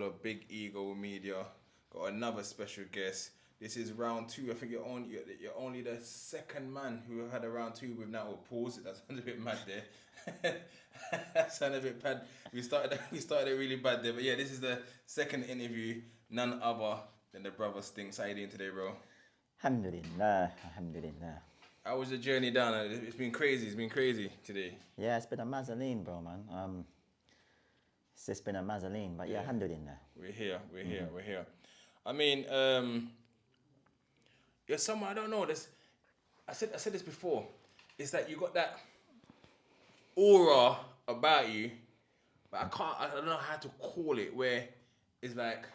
of Big Ego Media. Got another special guest. This is round two. I think you're only the second man who had a round two with now. Pause. That sounds a bit mad there. That sounded a bit bad. We started it really bad there. But yeah, this is the second interview. None other than the brother Stinx. How you doing today, bro? Alhamdulillah, alhamdulillah. How was the journey down? It's been crazy. It's been crazy today. Yeah, it's been a mazzoline, bro, man. It's just been a mazzoline, but yeah, alhamdulillah. We're here. We're here. I mean, you're someone I don't know. I said this before. It's that you got that aura about you, but I don't know how to call it. Where it's like,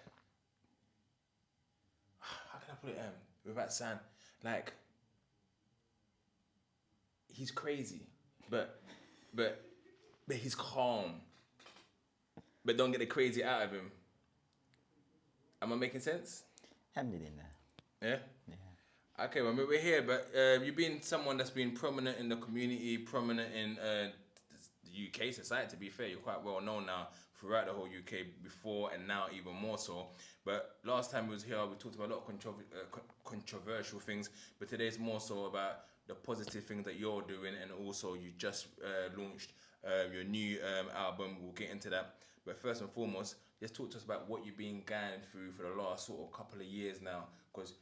how can I put it? Without sound, like he's crazy, but he's calm. But don't get the crazy out of him. Am I making sense? Alhamdulillah. Yeah? Yeah. Okay, well, we're here, but you've been someone that's been prominent in the community, prominent in the UK society, to be fair. You're quite well known now throughout the whole UK before and now even more so. But last time we was here, we talked about a lot of controversial things, but today's more so about the positive things that you're doing, and also you just launched your new album. We'll get into that. But first and foremost, just talk to us about what you've been going through for the last sort of couple of years now, because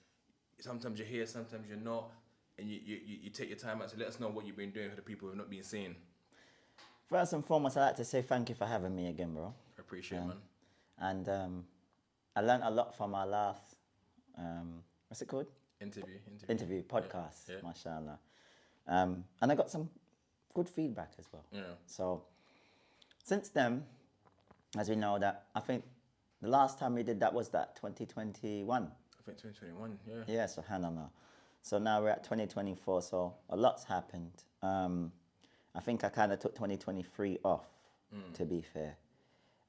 sometimes you're here, sometimes you're not, and you take your time out. So let us know what you've been doing for the people who have not been seen. First and foremost, I'd like to say thank you for having me again, bro. I appreciate it, man. And I learned a lot from our last, what's it called? Interview, podcast, yeah. mashallah. And I got some good feedback as well. Yeah. So since then, as we know that, I think the last time we did that was that 2021. I think 2021, yeah. Yeah, subhanAllah. So now we're at 2024, so a lot's happened. I think I kind of took 2023 off, to be fair.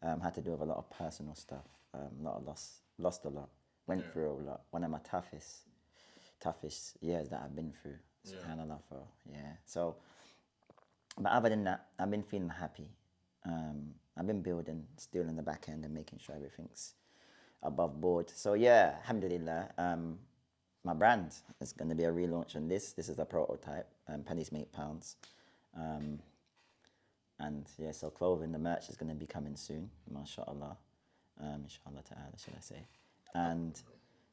Had to do with a lot of personal stuff. A lot of lost a lot, went through a lot. One of my toughest years that I've been through, subhanAllah. So, but other than that, I've been feeling happy. I've been building, still in the back end and making sure everything's above board. So yeah, alhamdulillah. My brand is going to be a relaunch on this. This is a prototype. Pennies make pounds. And yeah, so clothing, the merch is going to be coming soon, mashallah. Inshallah ta'ala, should I say. And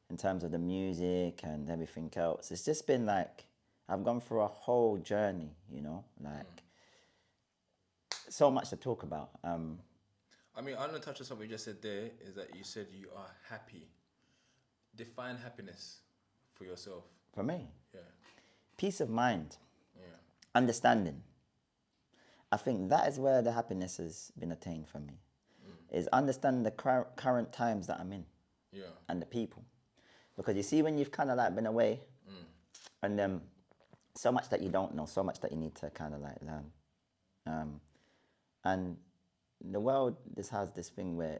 in terms of the music and everything else, it's just been like, I've gone through a whole journey, you know, like so much to talk about. I mean, I'm going to touch on something you just said there, is that you said you are happy. Define happiness for yourself. For me? Yeah. Peace of mind. Yeah. Understanding. I think that is where the happiness has been attained for me. Is understanding the current times that I'm in. Yeah. And the people. Because you see, when you've kind of like been away, and then so much that you don't know, so much that you need to kind of like learn. And the world just has this thing where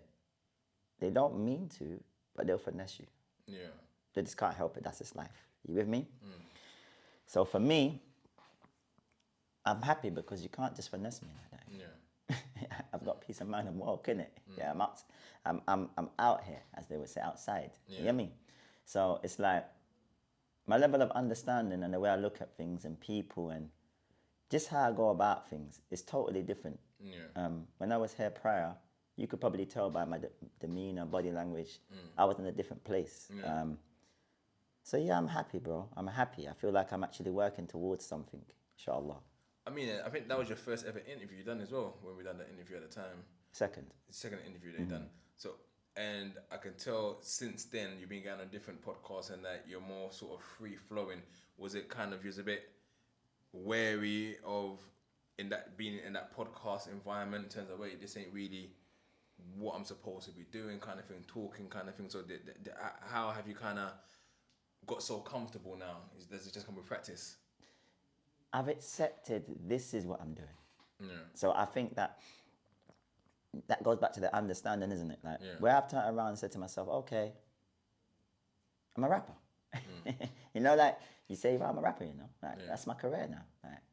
they don't mean to, but they'll finesse you. Yeah. They just can't help it. That's just life. You with me? So for me, I'm happy because you can't just finesse me like that. Yeah. I've got peace of mind and walk, innit? Yeah, I'm out here, as they would say, outside. Yeah. You get me? So it's like my level of understanding and the way I look at things and people and just how I go about things is totally different. Yeah. When I was here prior, you could probably tell by my demeanor, body language, I was in a different place. Yeah. So yeah, I'm happy, bro. I'm happy. I feel like I'm actually working towards something, inshallah. I mean, I think that was your first ever interview you done as well, when we done that interview at the time. Second interview that you done. So, and I can tell since then you've been going on different podcasts and that you're more sort of free flowing. Was it kind of, you was a bit wary of being in that podcast environment in terms of, wait, this ain't really what I'm supposed to be doing, kind of thing, talking kind of thing. So how have you kind of got so comfortable now? Does it just come with practice? I've accepted this is what I'm doing. Yeah. So I think that goes back to the understanding, isn't it? Like, where I've turned around and said to myself, okay, I'm a rapper. You know, like you say, well, I'm a rapper, you know, like that's my career now. Like,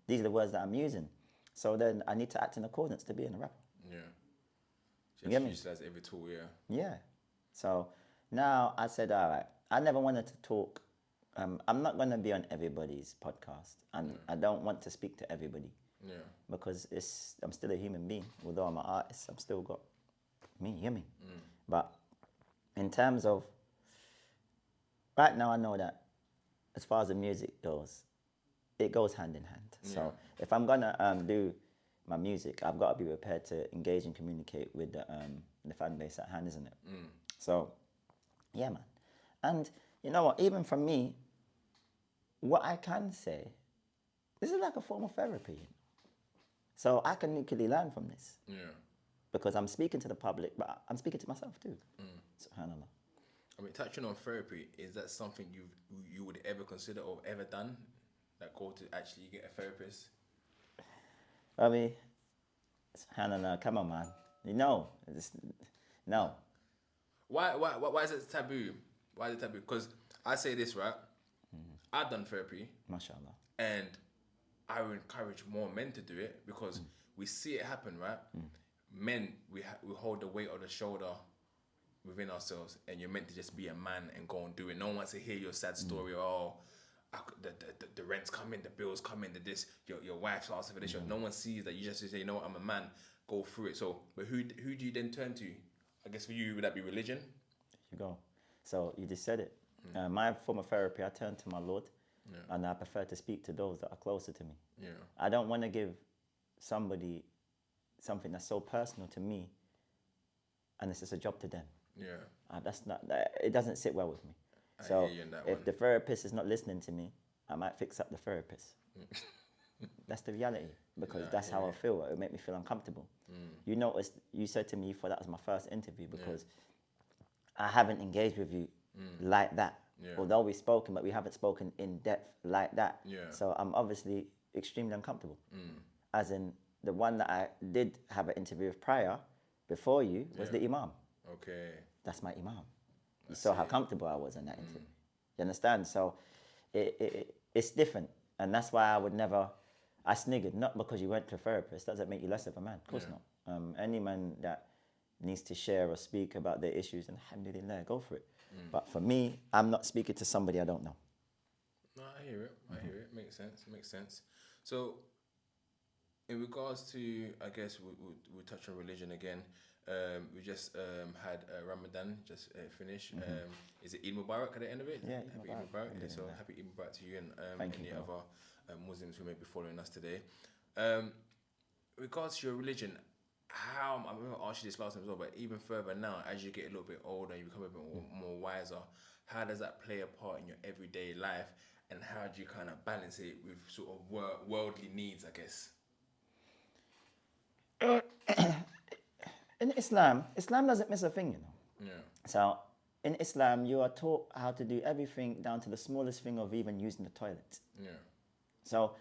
these are the words that I'm using. So then I need to act in accordance to being a rapper. Yeah. You get me? Utilize every tool, yeah. Yeah. So now I said, all right, I never wanted to talk. I'm not going to be on everybody's podcast, and I don't want to speak to everybody. Yeah. Because I'm still a human being. Although I'm an artist, I'm still got me, you hear me? But in terms of, right now I know that as far as the music goes, it goes hand in hand. So if I'm gonna do my music, I've got to be prepared to engage and communicate with the fan base at hand, isn't it? So, yeah, man. And you know what? Even for me, what I can say, this is like a form of therapy. So I can literally learn from this. Yeah. Because I'm speaking to the public, but I'm speaking to myself too. SubhanAllah. I mean, touching on therapy, is that something you would ever consider or ever done? That go to actually get a therapist? I mean, SubhanAllah, come on, man. You know, no. Why is it taboo? Why is it taboo? Because I say this, right? I've done therapy. MashaAllah. And I would encourage more men to do it because we see it happen, right? Men, we hold the weight of the shoulder within ourselves, and you're meant to just be a man and go and do it. No one wants to hear your sad story. Oh, the rent's coming, the bills coming, your wife's asking for this. No one sees that. You just say, you know what, I'm a man. Go through it. So, but who do you then turn to? I guess for you, would that be religion? There you go. So you just said it. My form of therapy, I turn to my Lord, and I prefer to speak to those that are closer to me. Yeah. I don't want to give somebody something that's so personal to me, and it's just a job to them. Yeah. It doesn't sit well with me. So if the therapist is not listening to me, I might fix up the therapist. That's the reality, because that's how I feel. It would make me feel uncomfortable. You noticed, you said to me, you thought that was my first interview because I haven't engaged with you like that. Although we've spoken, but we haven't spoken in depth like that. So I'm obviously extremely uncomfortable. As in, the one that I did have an interview with prior, before you, was the Imam. Okay. That's my Imam. You saw how comfortable I was in that interview. You understand? So it's different. And that's why I would never, I sniggered, not because you went to a therapist, doesn't make you less of a man. Of course not. Any man that needs to share or speak about their issues, and alhamdulillah, go for it. But for me, I'm not speaking to somebody I don't know. No, I hear it. I hear it. Makes sense. So, in regards to, I guess we'll touch on religion again. We just had Ramadan just finished. Is it Eid Mubarak at the end of it? Yeah, happy Eid Mubarak. Yeah, so happy Eid Mubarak to you and any other Muslims who may be following us today. Regards to your religion, I remember I asked you this last time as well, but even further now, as you get a little bit older, you become a bit more wiser, how does that play a part in your everyday life, and how do you kind of balance it with sort of worldly needs, I guess? In Islam doesn't miss a thing, you know. Yeah. So in Islam, you are taught how to do everything down to the smallest thing of even using the toilet. Yeah. So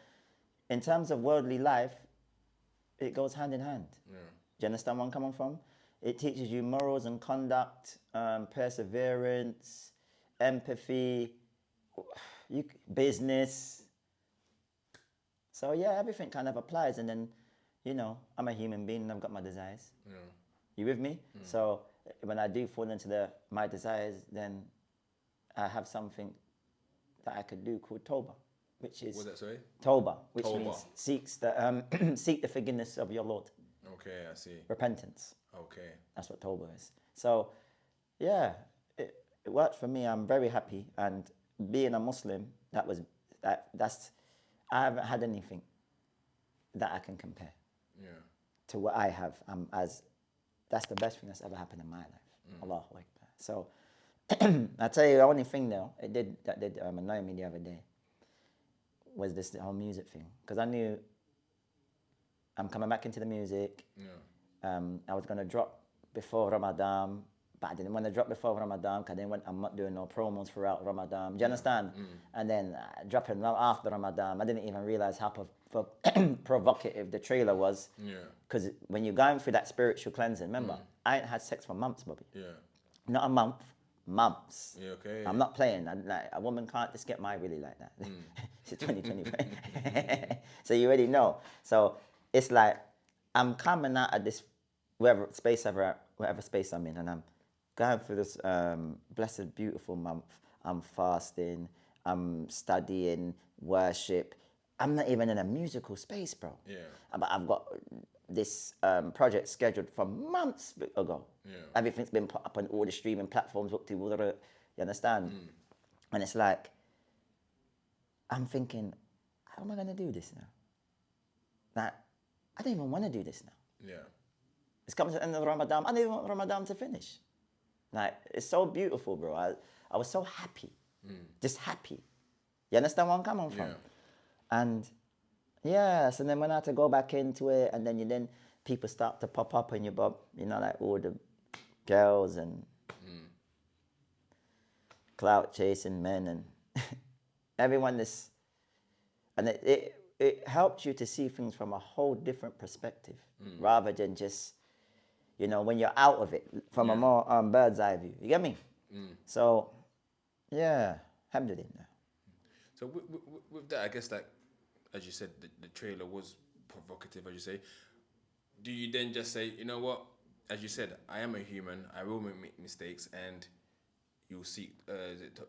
in terms of worldly life, it goes hand in hand. Yeah. Do you understand where I'm coming from? It teaches you morals and conduct, perseverance, empathy, business. So yeah, everything kind of applies. And then, you know, I'm a human being and I've got my desires. Yeah. You with me? So when I do fall into my desires, then I have something that I could do called Toba, which is... What's that, sorry? Toba, which means seek the forgiveness of your Lord. Okay, I see. Repentance. Okay. That's what Toba is. So, yeah, it worked for me. I'm very happy. And being a Muslim, I haven't had anything that I can compare to what I have. That's the best thing that's ever happened in my life. Allahu Akbar. So, I tell you, the only thing though, that did annoy me the other day was the whole music thing. Because I knew I'm coming back into the music. Yeah. I was going to drop before Ramadan, but I didn't want to drop before Ramadan because I'm not doing no promos throughout Ramadan. Do you understand? And then dropping after Ramadan, I didn't even realize how provocative the trailer was. Yeah. Because when you're going through that spiritual cleansing, remember, I ain't had sex for months, Bobby. Yeah. Not a month, months. Yeah, okay. I'm not playing. A woman can't just get my willy like that. It's 2023. So you already know. So it's like I'm coming out of this space where whatever space I'm in, and I'm going through this blessed, beautiful month. I'm fasting, I'm studying, worship. I'm not even in a musical space, bro. Yeah. But I've got this project scheduled from months ago. Yeah. Everything's been put up on all the streaming platforms. You understand? And it's like, I'm thinking, how am I going to do this now? Like, I don't even want to do this now. Yeah. It's coming to the end of Ramadan. I don't even want Ramadan to finish. Like, it's so beautiful, bro. I was so happy. Just happy. You understand where I'm coming from? Yeah. And yeah, so then when I had to go back into it, and then people start to pop up on your bob, you know, like all the girls and clout chasing men and everyone is, and it helps you to see things from a whole different perspective rather than just, you know, when you're out of it from a more bird's eye view. You get me? So, yeah, alhamdulillah. So with that, I guess, like, as you said, the trailer was provocative, as you say. Do you then just say, you know what, as you said, I am a human, I will make mistakes, and you'll seek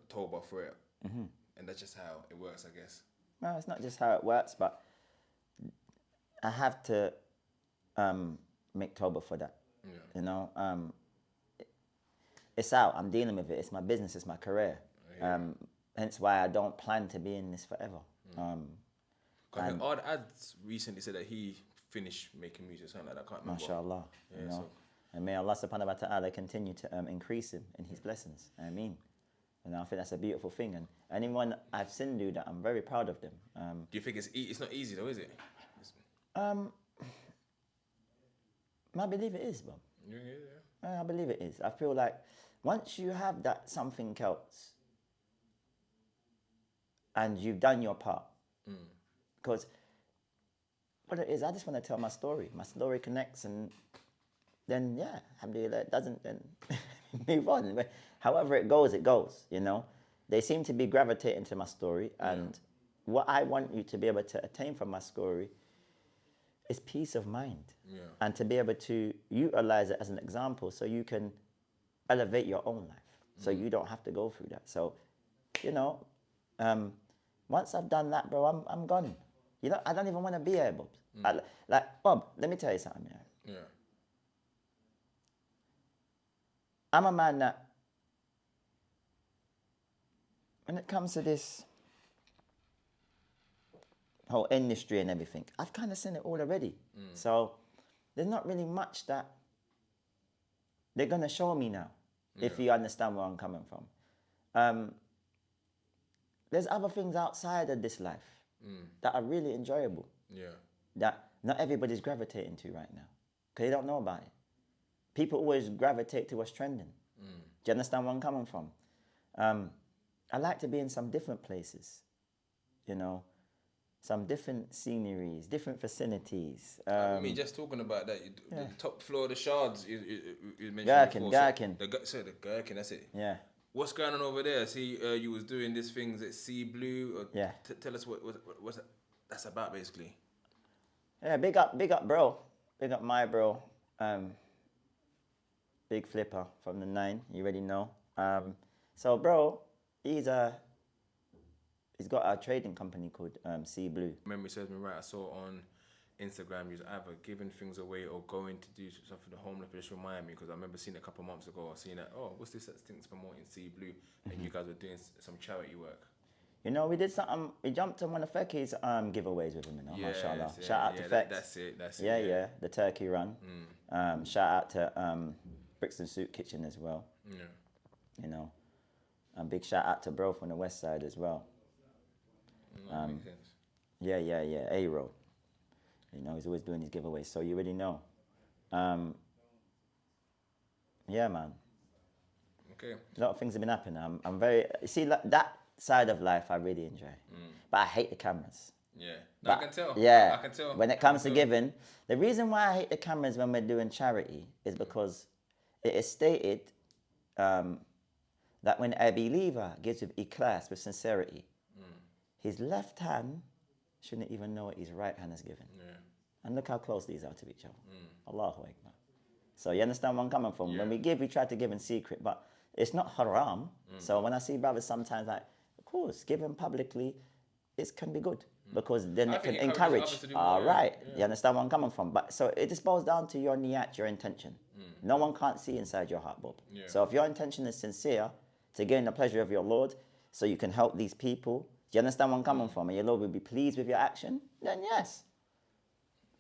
tawbah for it. And that's just how it works, I guess. No, it's not just how it works, but I have to make tawbah for that. Yeah. You know, it's out. I'm dealing with it. It's my business. It's my career. Hence why I don't plan to be in this forever. I think Odd Ads recently said that he finished making music, something like that. I can't remember. MashaAllah. Yeah, You know? so- And may Allah subhanahu wa ta'ala continue to increase him in his blessings. I mean, and I think that's a beautiful thing. And anyone I've seen do that, I'm very proud of them. Do you think it's not easy though, is it? I believe it is, Bob. Yeah. I believe it is. I feel like once you have that something else and you've done your part, because what it is, I just want to tell my story. My story connects, and then, yeah, alhamdulillah, it doesn't, then move on. However it goes, you know. They seem to be gravitating to my story, and what I want you to be able to attain from my story is peace of mind. And to be able to utilize it as an example so you can elevate your own life, so you don't have to go through that. So, you know, once I've done that, bro, I'm gone. You know, I don't even want to be here, Bob. Like, Bob, let me tell you something. Yeah. I'm a man that, when it comes to this whole industry and everything, I've kind of seen it all already. So there's not really much that they're going to show me now, if you understand where I'm coming from. There's other things outside of this life that are really enjoyable. Yeah. That not everybody's gravitating to right now, because they don't know about it. People always gravitate to what's trending. Do you understand where I'm coming from? I like to be in some different places, you know, some different sceneries, different vicinities. I mean, just talking about that, the top floor of the Shards, you mentioned Gherkin, before. Gherkin. So the Gherkin, that's it. Yeah. What's going on over there? See, you was doing these things at Sea Blue. Or Yeah. Tell us what that's about, basically. Yeah, big up, bro. Big up my bro. Big Flipper from the 9, you already know. So, bro, he's got a trading company called Sea Blue. Memory serves me right. I saw on Instagram you was either giving things away or going to do something for the homeless. Just remind me, because I remember seeing it a couple of months ago. I seen that, what's this that Stinx promoting Sea Blue, and you guys were doing some charity work. You know, we did something. We jumped on one of Fecky's giveaways with him. You know, mashallah. Yeah, Shout out to Feck. That's it. Yeah, the turkey run. Shout out to Bricks and Soup Kitchen as well. Yeah. You know, and big shout out to bro from the West Side as well. That makes sense. Yeah. A-Road. You know, he's always doing these giveaways, so you already know. Yeah, man. Okay. A lot of things have been happening. I'm very, you see, like, that side of life I really enjoy. But I hate the cameras. Yeah. No, But, I can tell. Yeah. I can tell. When it comes to giving, the reason why I hate the cameras when we're doing charity is because it is stated that when a believer gives with ikhlas, with sincerity, his left hand shouldn't even know what his right hand is giving. Yeah. And look how close these are to each other. Allahu Akbar. So you understand where I'm coming from? Yeah. When we give, we try to give in secret, but it's not haram. So when I see brothers sometimes like, of course, giving publicly, it can be good because then I it think can it encourages encourage. others to do more, All yeah, right, yeah. you understand where I'm coming from? But so it just boils down to your niyat, your intention. No one can't see inside your heart, Bob. Yeah. So if your intention is sincere to gain the pleasure of your Lord, so you can help these people, do you understand where I'm coming from? And your Lord will be pleased with your action, then yes.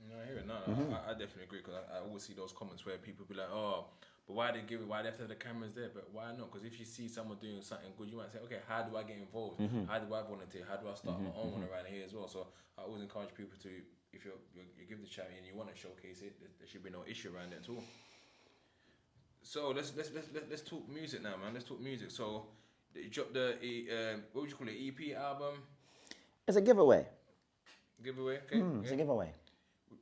No, I hear it. No, I definitely agree because I always see those comments where people be like, "Oh, but why they give it? Why they have to have the cameras there? But why not? Because if you see someone doing something good, you might say, okay, how do I get involved? How do I volunteer? How do I start my own one around here as well?" So I always encourage people to, if you give the charity and you want to showcase it, there should be no issue around it at all. So let's talk music now, man. Let's talk music. So you dropped the what would you call it? EP album It's a giveaway. giveaway. Okay, It's a giveaway.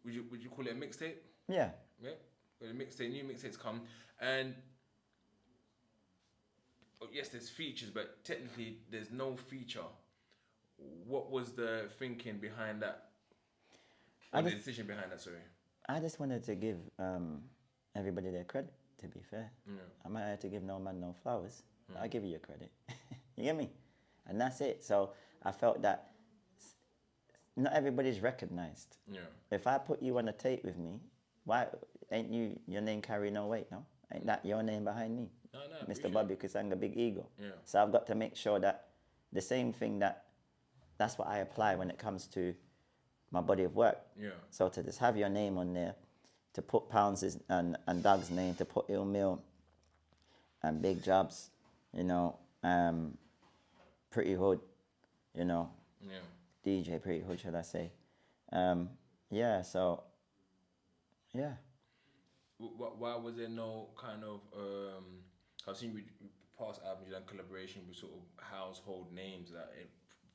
Would you call it a mixtape? Yeah. Yeah, well, new mixtapes come, and yes, there's features, but technically there's no feature. What was the thinking behind that? Or the decision behind that? Sorry. I just wanted to give everybody their credit, to be fair. Yeah. I'm not here to give no man no flowers. I'll give you your credit. You get me? And that's it. So I felt that not everybody's recognized. Yeah. If I put you on a tape with me, why ain't your name carry no weight, no? Ain't that your name behind me? No, Mr. Bobby Kusanga, big ego. Yeah. So I've got to make sure that the same thing that's what I apply when it comes to my body of work. Yeah. So to just have your name on there, to put Pounds' and Doug's name, to put Ill Mill and Big Jobs, you know, Pretty Hood, you know, Yeah. DJ Pretty Hood, should I say? Yeah, so, yeah. Why was there no kind of I've seen with past albums you done collaboration with sort of household names that are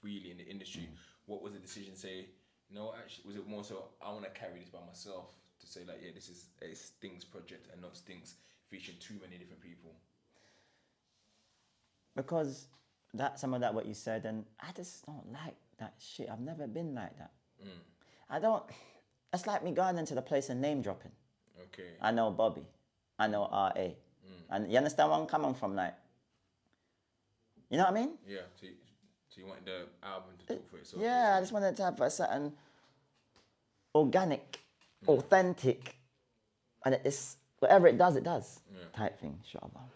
really in the industry. What was the decision? Say no, actually, was it more so I want to carry this by myself to say like, yeah, this is a Stinx project and not Stinx featuring too many different people? Because some of that what you said, and I just don't like that shit. I've never been like that. I don't. It's like me going into the place and name dropping. Okay. I know Bobby. I know RA. And you understand where I'm coming from, like. You know what I mean? Yeah. So you wanted the album to talk for itself. Yeah, I just wanted to have a certain organic, authentic, and it's whatever it does, type thing. Inshallah.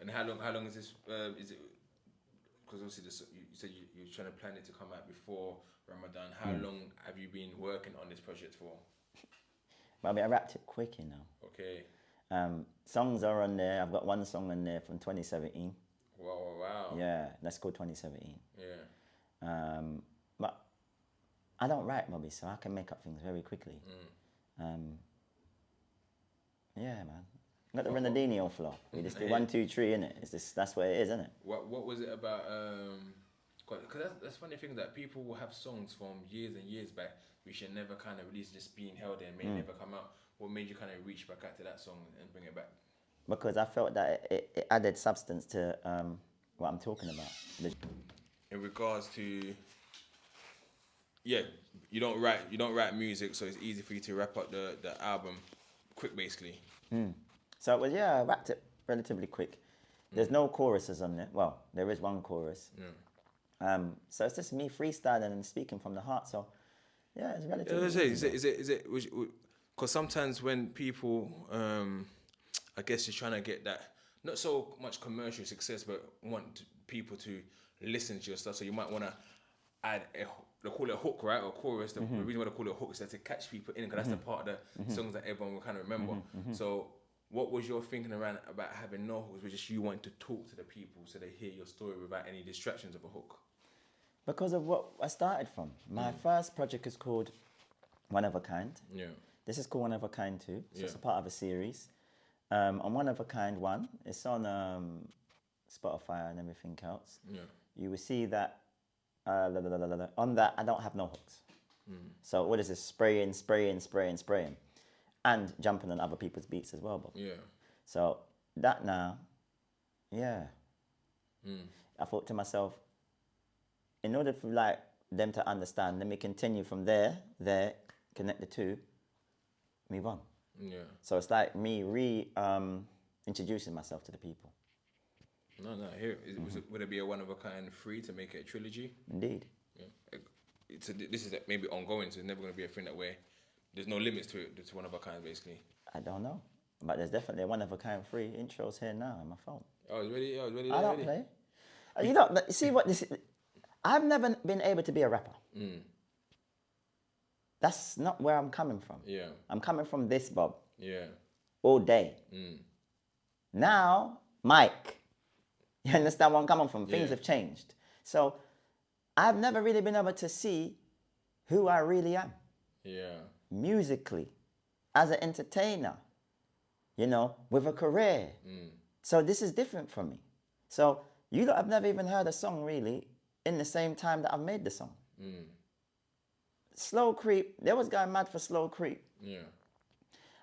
And how long is this? Is it? Because obviously you said you're trying to plan it to come out before Ramadan. How long have you been working on this project for? Well, I wrapped it quick, you know. Okay. Songs are on there. I've got one song on there from 2017. Wow. Yeah, that's called 2017. Yeah. But I don't write, Bobby, so I can make up things very quickly. Yeah, man. Got the Renadinho flow. We just do 1, 2, 3 in it. That's what it is, isn't it? What was it about? Because that's funny thing that people will have songs from years and years back which should never kind of release, just being held there, may never come out. What made you kind of reach back out to that song and bring it back? Because I felt that it added substance to what I'm talking about. In regards to, yeah, you don't write music, so it's easy for you to wrap up the album quick, basically. So it was, I wrapped it relatively quick. There's no choruses on there. Well, there is one chorus. So it's just me freestyling and speaking from the heart. So yeah, it's relatively. Is it? Because sometimes when people, I guess you're trying to get that not so much commercial success, but want people to listen to your stuff. So you might want to add they call it a hook, right, or chorus. The reason why they call it a hook is that to catch people in, because that's the part of the songs that everyone will kind of remember. So what was your thinking around about having no hooks? Was just you wanting to talk to the people so they hear your story without any distractions of a hook? Because of what I started from. My first project is called One of a Kind. Yeah. This is called One of a Kind 2. So it's Yeah. a part of a series. On One of a Kind 1, it's on Spotify and everything else. Yeah. You will see that on that I don't have no hooks. So what is this? Spraying, and jumping on other people's beats as well, Bob. Yeah. So that now, I thought to myself, in order for like them to understand, let me continue from there, connect the two, move on. Yeah. So it's like me introducing myself to the people. No, no. Here, would it be a one of a kind free to make it a trilogy? Indeed. Yeah. This is maybe ongoing, so it's never going to be a thing that way. There's no limits to it. It's one of a kind, basically. I don't know. But there's definitely a one of a kind free intros here now on my phone. Oh, it's ready. Oh, it's ready. I don't Ready. play. You know, see what this is? I've never been able to be a rapper. That's not where I'm coming from. Yeah. I'm coming from this, Bob, Yeah. all day. Now, Mike, you understand where I'm coming from? Things Yeah. have changed. So I've never really been able to see who I really am. Yeah. Musically, as an entertainer, you know, with a career. So this is different for me. So you lot have never even heard a song really in the same time that I've made the song. Slow Creep, they was going mad for Slow Creep. Yeah.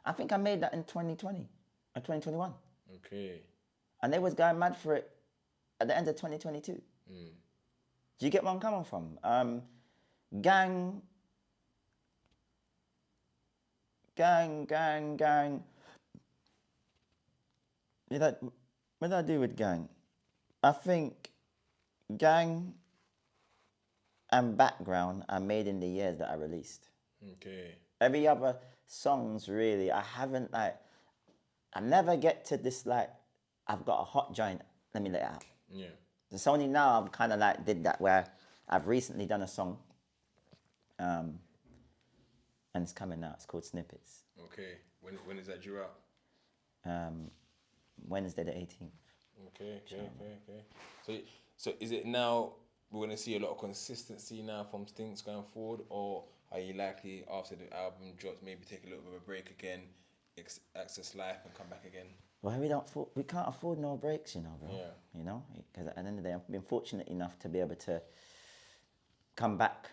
I think I made that in 2020 or 2021. Okay. And they was going mad for it at the end of 2022. Do you get where I'm coming from? Gang. What did I do with Gang? I think Gang and Background I made in the years that I released. Okay. Every other songs really, I never get to this like, I've got a hot joint, let me let it out. Yeah. It's only now I've kind of like did that where I've recently done a song and it's coming out. It's called Snippets. Okay. When is that due out? Wednesday the 18th. Okay. So is it now we're gonna see a lot of consistency now from Stinx going forward, or are you likely after the album drops maybe take a little bit of a break again, access life and come back again? Well, we can't afford no breaks, you know, bro. Yeah. You know, because at the end of the day, I've been fortunate enough to be able to come back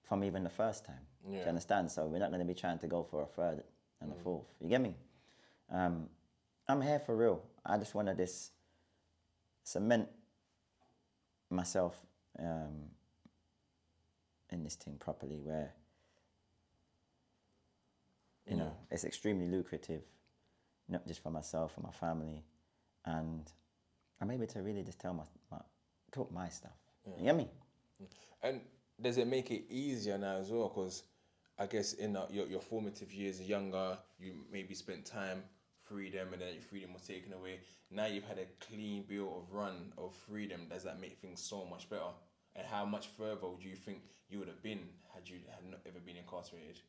from even the first time. Do you understand? So we're not going to be trying to go for a third and a fourth. You get me? I'm here for real. I just want to cement myself in this thing properly, where you know it's extremely lucrative, not just for myself and my family, and I'm able to really just talk my stuff. You get me? And does it make it easier now as well? Because I guess in your formative years, younger, you maybe spent time freedom, and then your freedom was taken away. Now you've had a clean bill of run of freedom. Does that make things so much better? And how much further would you think you would have been had you not ever been incarcerated?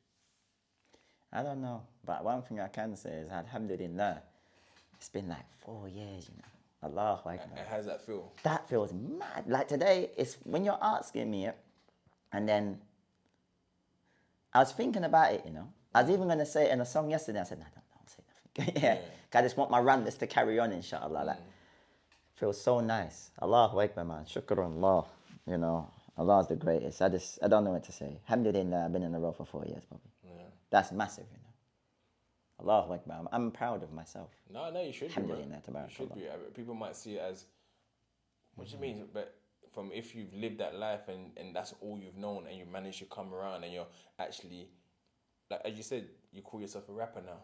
I don't know, but one thing I can say is, alhamdulillah, it's been like 4 years, you know. Allahu Akbar. And how does that feel? That feels mad. Like today, it's when you're asking me it, and then I was thinking about it, you know. I was even going to say it in a song yesterday. I said, no, don't say nothing. Yeah. I just want my run just to carry on, inshallah. Like, feels so nice. Allahu Akbar, man. Shukran Allah. You know, Allah's the greatest. I don't know what to say. Alhamdulillah, I've been in the road for 4 years, probably. Yeah. That's massive, you know. Allahu Akbar. I'm proud of myself. No, you should be. Alhamdulillah, you should be. People might see it as, what do you mean? But from if you've lived that life and that's all you've known, and you managed to come around and you're actually, like as you said, you call yourself a rapper now,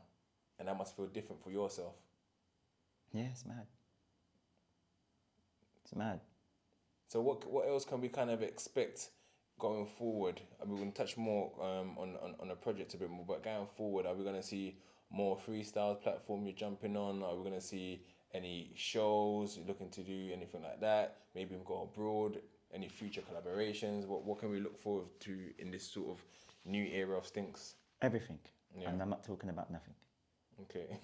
and that must feel different for yourself. Yeah, it's mad. It's mad. So what else can we kind of expect going forward? I mean, we're going to touch more on the project a bit more, but going forward, are we going to see more freestyle platform you're jumping on? Are we going to see any shows you're looking to do, anything like that? Maybe we go abroad, any future collaborations? What can we look forward to in this sort of new era of Stinx? Everything. Yeah. And I'm not talking about nothing. Okay.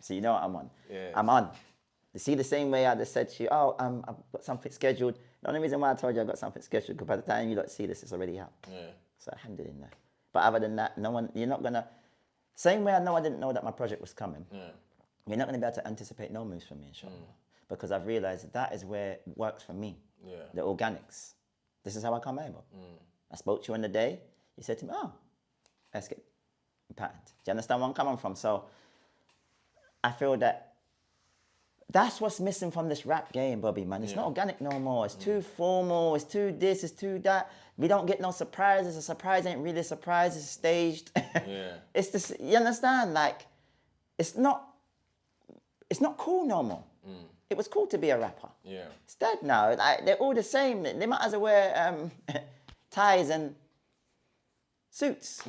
So you know what I'm on? Yeah. I'm on. You see, the same way I just said to you, I've got something scheduled. The only reason why I told you I got something scheduled, because by the time you lot see this, it's already out. Yeah. So alhamdulillah. But other than that, you're not gonna, same way I know I didn't know that my project was coming, you're not gonna be able to anticipate no moves from me, inshallah. Because I've realized that is where it works for me. Yeah. The organics. This is how I come able. I spoke to you on the day, you said to me, let's get patent. Do you understand where I'm coming from? So I feel that that's what's missing from this rap game, Bobby, man. It's not organic no more. It's too formal. It's too this. It's too that. We don't get no surprises. A surprise ain't really a surprise. It's staged. Yeah. It's this. You understand? Like, it's not cool no more. It was cool to be a rapper. Yeah. It's dead now. Like, they're all the same. They might as well wear ties and suits.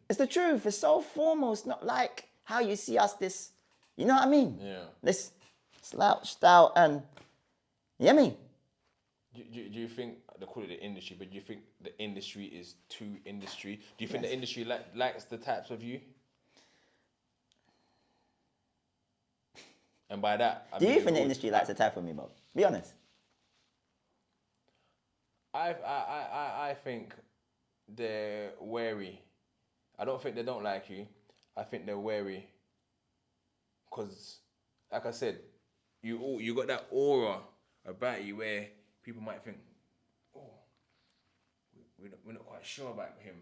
It's the truth. It's so formal. It's not like how you see us. This, you know what I mean? Yeah. This slouched out and, you know what I mean? Do you think, they call it the industry, but do you think the industry is too industry? Do you think the industry likes the types of you? And by that, I Do mean, you think the industry likes the type of me, Bob? Be honest. I think they're wary. I don't think they don't like you. I think they're wary. Because, like I said, you got that aura about you where people might think, oh, we're not quite sure about him.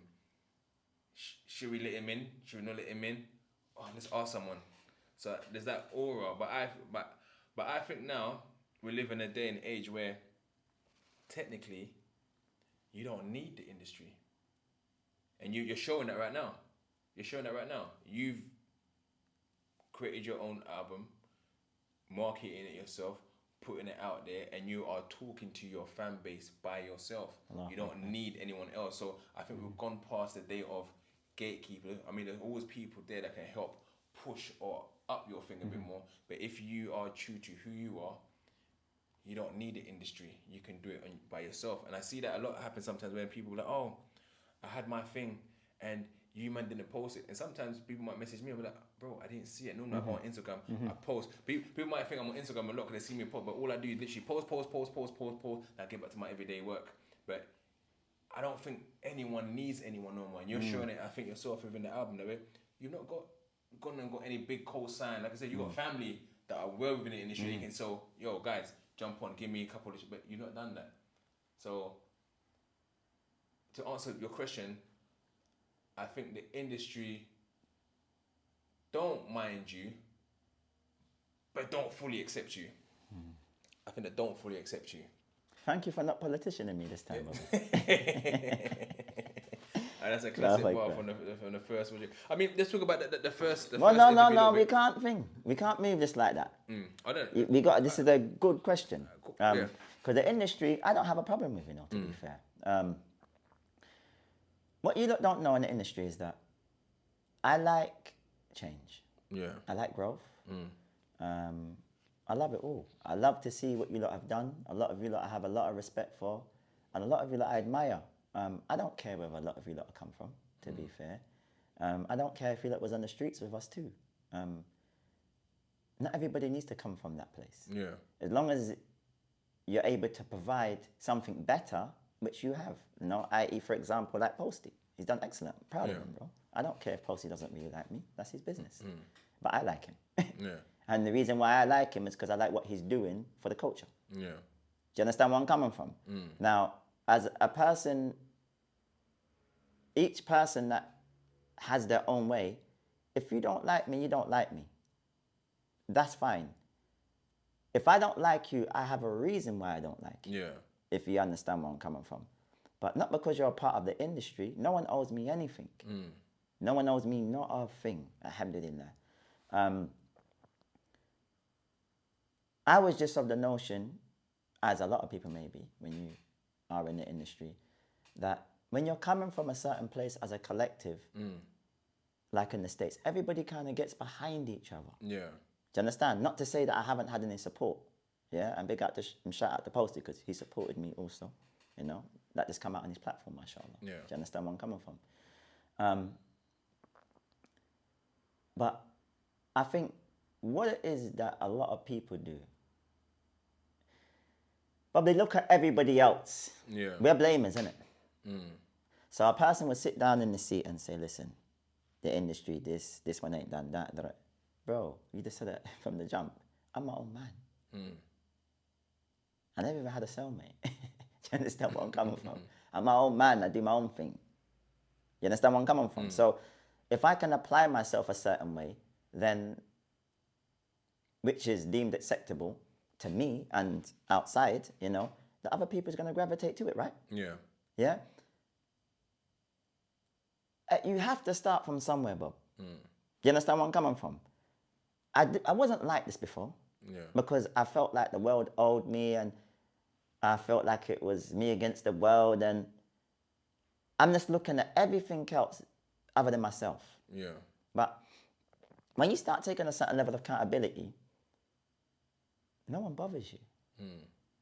Should we let him in? Should we not let him in? Oh, let's ask someone. So there's that aura, but I think now we live in a day and age where technically you don't need the industry, and you're showing that right now. You're showing that right now. You've created your own album, marketing it yourself, putting it out there, and you are talking to your fan base by yourself. You don't need anyone else. So I think we've gone past the day of gatekeeper. I mean, there's always people there that can help push or up your thing a bit more. But if you are true to who you are, you don't need the industry. You can do it by yourself. And I see that a lot happen sometimes when people are like, oh, I had my thing and you man didn't post it. And sometimes people might message me and be like, bro, I didn't see it. No, I'm on Instagram. I post. People might think I'm on Instagram a lot because they see me post, but all I do is literally post. And I get back to my everyday work. But I don't think anyone needs anyone no more. And you're showing it, I think, yourself within the album, though. You've not got any big co-sign. Like I said, you got family that are well within the industry. You can say, yo, guys, jump on, give me a couple of, but you've not done that. So, to answer your question, I think the industry don't mind you, but don't fully accept you. I think they don't fully accept you. Thank you for not politicianing me this time, Bobby. That's a classic bar from the first one. I mean, let's talk about the first. No, we can't think. We can't move this like that. I don't. This is a good question. Yeah. Because the industry, I don't have a problem with, to be fair. What you don't know in the industry is that I like change. Yeah. I like growth. I love it all. I love to see what you lot have done. A lot of you lot I have a lot of respect for, and a lot of you lot I admire. I don't care where a lot of you lot come from, to be fair. I don't care if you lot was on the streets with us too. Not everybody needs to come from that place. Yeah. As long as you're able to provide something better, which you have, i.e., for example, like Posty. He's done excellent. I'm proud of him, bro. I don't care if Posty doesn't really like me. That's his business. But I like him. Yeah. And the reason why I like him is because I like what he's doing for the culture. Yeah. Do you understand where I'm coming from? Now, as a person, each person that has their own way, if you don't like me, you don't like me. That's fine. If I don't like you, I have a reason why I don't like you. Yeah. If you understand where I'm coming from. But not because you're a part of the industry. No one owes me anything. No one owes me not a thing. Alhamdulillah. I was just of the notion, as a lot of people may be, when you are in the industry, that when you're coming from a certain place as a collective, like in the States, everybody kind of gets behind each other. Yeah. Do you understand? Not to say that I haven't had any support. Yeah, and big out to shout out to Posty because he supported me also. That just come out on his platform, mashallah. Yeah. Do you understand where I'm coming from? But I think what it is that a lot of people do, but they look at everybody else. Yeah. We're blamers, isn't it? So a person would sit down in the seat and say, listen, the industry, this one ain't done that. Bro, you just said it from the jump. I'm my own man. I never even had a cellmate. Do you understand where I'm coming from? I'm my own man. I do my own thing. You understand where I'm coming from? So if I can apply myself a certain way, then which is deemed acceptable to me and outside, you know, the other people's going to gravitate to it, right? Yeah. Yeah? You have to start from somewhere, Bob. You understand where I'm coming from? I wasn't like this before. Yeah. Because I felt like the world owed me, and I felt like it was me against the world, and I'm just looking at everything else other than myself. Yeah. But when you start taking a certain level of accountability, no one bothers you.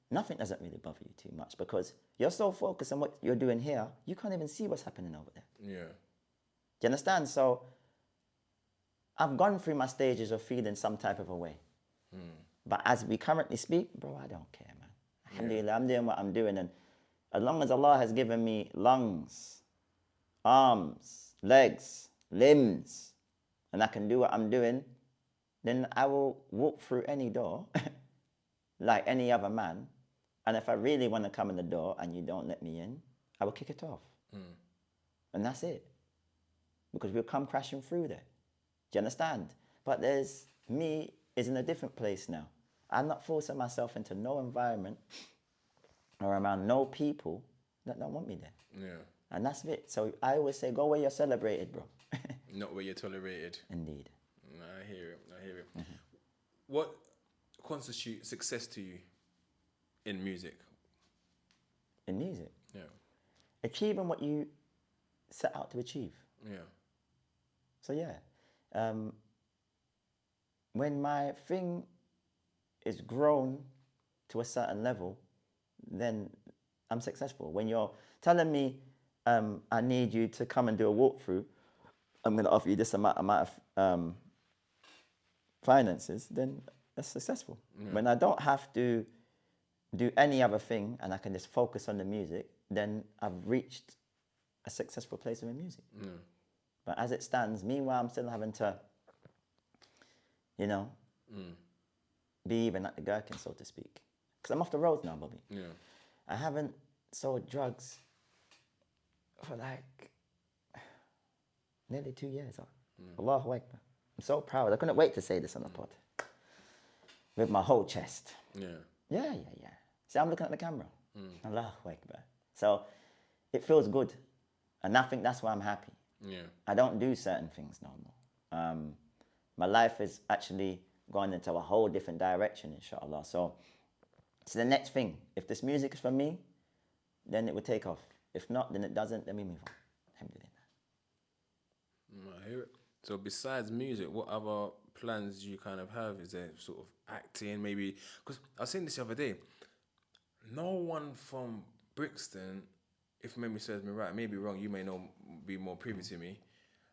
Nothing doesn't really bother you too much because you're so focused on what you're doing here, you can't even see what's happening over there. Yeah. Do you understand? So I've gone through my stages of feeling some type of a way. But as we currently speak, bro, I don't care, man. Alhamdulillah, I'm doing what I'm doing. And as long as Allah has given me lungs, arms, legs, limbs, and I can do what I'm doing, then I will walk through any door like any other man. And if I really want to come in the door and you don't let me in, I will kick it off. And that's it. Because we'll come crashing through there. Do you understand? But there's me is in a different place now. I'm not forcing myself into no environment or around no people that don't want me there. Yeah. And that's it. So I always say, go where you're celebrated, bro. Not where you're tolerated. Indeed. I hear it. What constitutes success to you in music? In music? Yeah. Achieving what you set out to achieve. Yeah. So yeah. When my thing is grown to a certain level, then I'm successful. When you're telling me, I need you to come and do a walkthrough, I'm going to offer you this amount of finances, then that's successful. When I don't have to do any other thing and I can just focus on the music, then I've reached a successful place in music. But as it stands, meanwhile, I'm still having to, you know, be even at the gherkin, so to speak. Because I'm off the roads now, Bobby. Yeah. I haven't sold drugs for like nearly 2 years. Allahu Akbar. I'm so proud. I couldn't wait to say this on the pod. With my whole chest. Yeah. Yeah. See, I'm looking at the camera. Allahu Akbar. So it feels good. And I think that's why I'm happy. Yeah. I don't do certain things no more. My life is actually gone into a whole different direction, inshallah. So it's the next thing. If this music is for me, then it will take off. If not, then it doesn't, then we move on. Alhamdulillah. I hear it. So besides music, what other plans do you kind of have? Is there sort of acting, maybe? Because I was saying this the other day. No one from Brixton, if memory serves me right, maybe wrong, you may know, be more privy to me,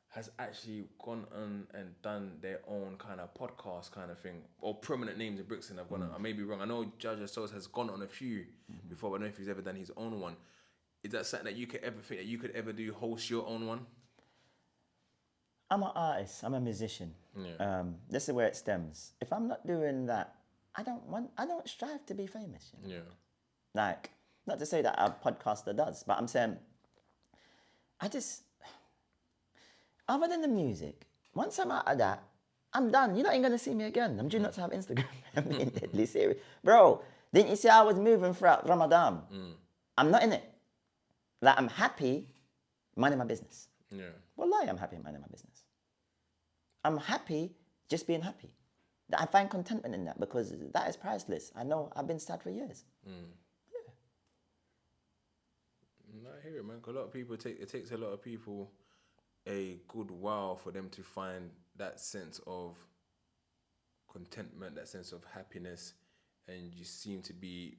has actually gone on and done their own kind of podcast kind of thing, or prominent names in Brixton have gone on. I may be wrong. I know Jaja Souls has gone on a few before, but I don't know if he's ever done his own one. Is that something that you could ever think that you could ever do, host your own one? I'm an artist. I'm a musician. Yeah. This is where it stems. If I'm not doing that, I don't strive to be famous. You know? Yeah. Like, not to say that a podcaster does, but I'm saying, other than the music, once I'm out of that, I'm done. You're not even going to see me again. I'm due not to have Instagram. I'm being deadly serious. Bro, didn't you see how I was moving throughout Ramadan? I'm not in it. Like, I'm happy minding my business. Yeah. Wallahi, I'm happy minding my business. I'm happy just being happy. I find contentment in that because that is priceless. I know I've been sad for years. I hear it, man. 'Cause a lot of people it takes a lot of people a good while for them to find that sense of contentment, that sense of happiness, and you seem to be,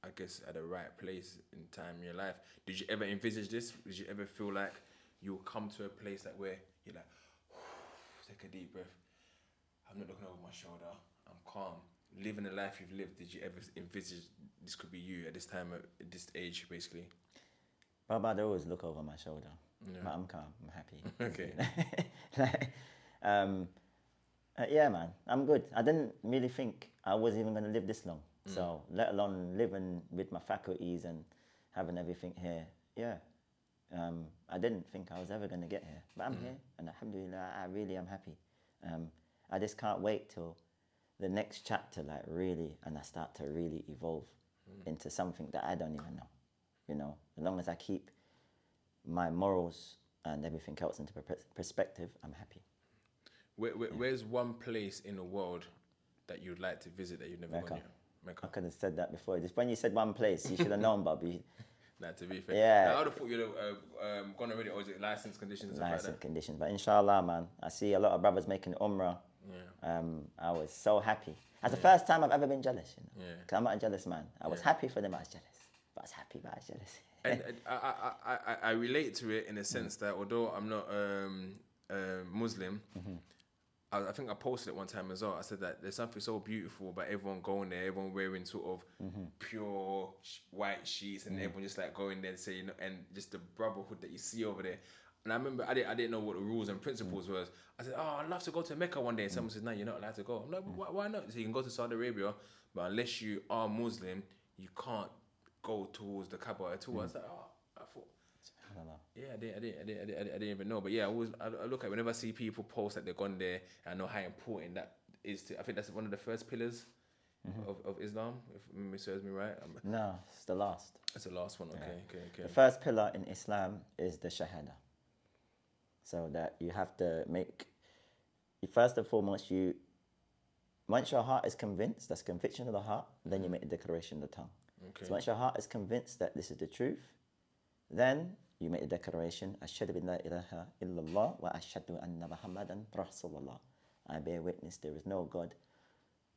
I guess, at the right place in time in your life. Did you ever envisage this? Did you ever feel like you will come to a place that where you're like, take a deep breath. I'm not looking over my shoulder. I'm calm. Living the life you've lived. Did you ever envisage this could be you at this time, at this age, basically? Baba, I always look over my shoulder. Yeah. But I'm calm. I'm happy. Okay. Yeah, man. I'm good. I didn't really think I was even going to live this long. So, let alone living with my faculties and having everything here. Yeah. I didn't think I was ever going to get here. But I'm here. And alhamdulillah, I really am happy. I just can't wait till the next chapter, like really, and I start to really evolve into something that I don't even know. You know, as long as I keep my morals and everything else into perspective, I'm happy. Where's one place in the world that you'd like to visit that you've never Mecca. gone yet? Mecca. I could have said that before. Just when you said one place, you should have known, Bobby. Like, to be fair. Yeah. I would have thought you'd have gone already, or is it license conditions and stuff like Nice that? conditions, but inshallah, man, I see a lot of brothers making Umrah. Yeah. I was so happy. That's the first time I've ever been jealous. You know? Yeah. 'Cause I'm not a jealous man. I was happy for them. I was jealous, but I was happy, but I was jealous. And I relate to it in the sense that although I'm not Muslim, I think I posted it one time as well. I said that there's something so beautiful about everyone going there, everyone wearing sort of pure white sheets, and everyone just like going there and saying, and just the brotherhood that you see over there. And I remember I didn't know what the rules and principles was. I said, oh, I'd love to go to Mecca one day. And someone says, no, you're not allowed to go. I'm like, why not? So you can go to Saudi Arabia, but unless you are Muslim, you can't go towards the Kaaba at all. I was like, oh, I thought. I don't know. Yeah, I didn't even know. But yeah, I look at whenever I see people post that they've gone there, I know how important that is to. I think that's one of the first pillars of Islam, if memory serves me right. No, it's the last. That's the last one. Okay. The first pillar in Islam is the Shahada. So that you have to make, first and foremost, once your heart is convinced, that's conviction of the heart, then you make the declaration of the tongue. Okay. So once your heart is convinced that this is the truth, then you make the declaration, Ashhadu an la ilaha illallah wa ashhadu anna Muhammadan Rasulullah. I bear witness there is no God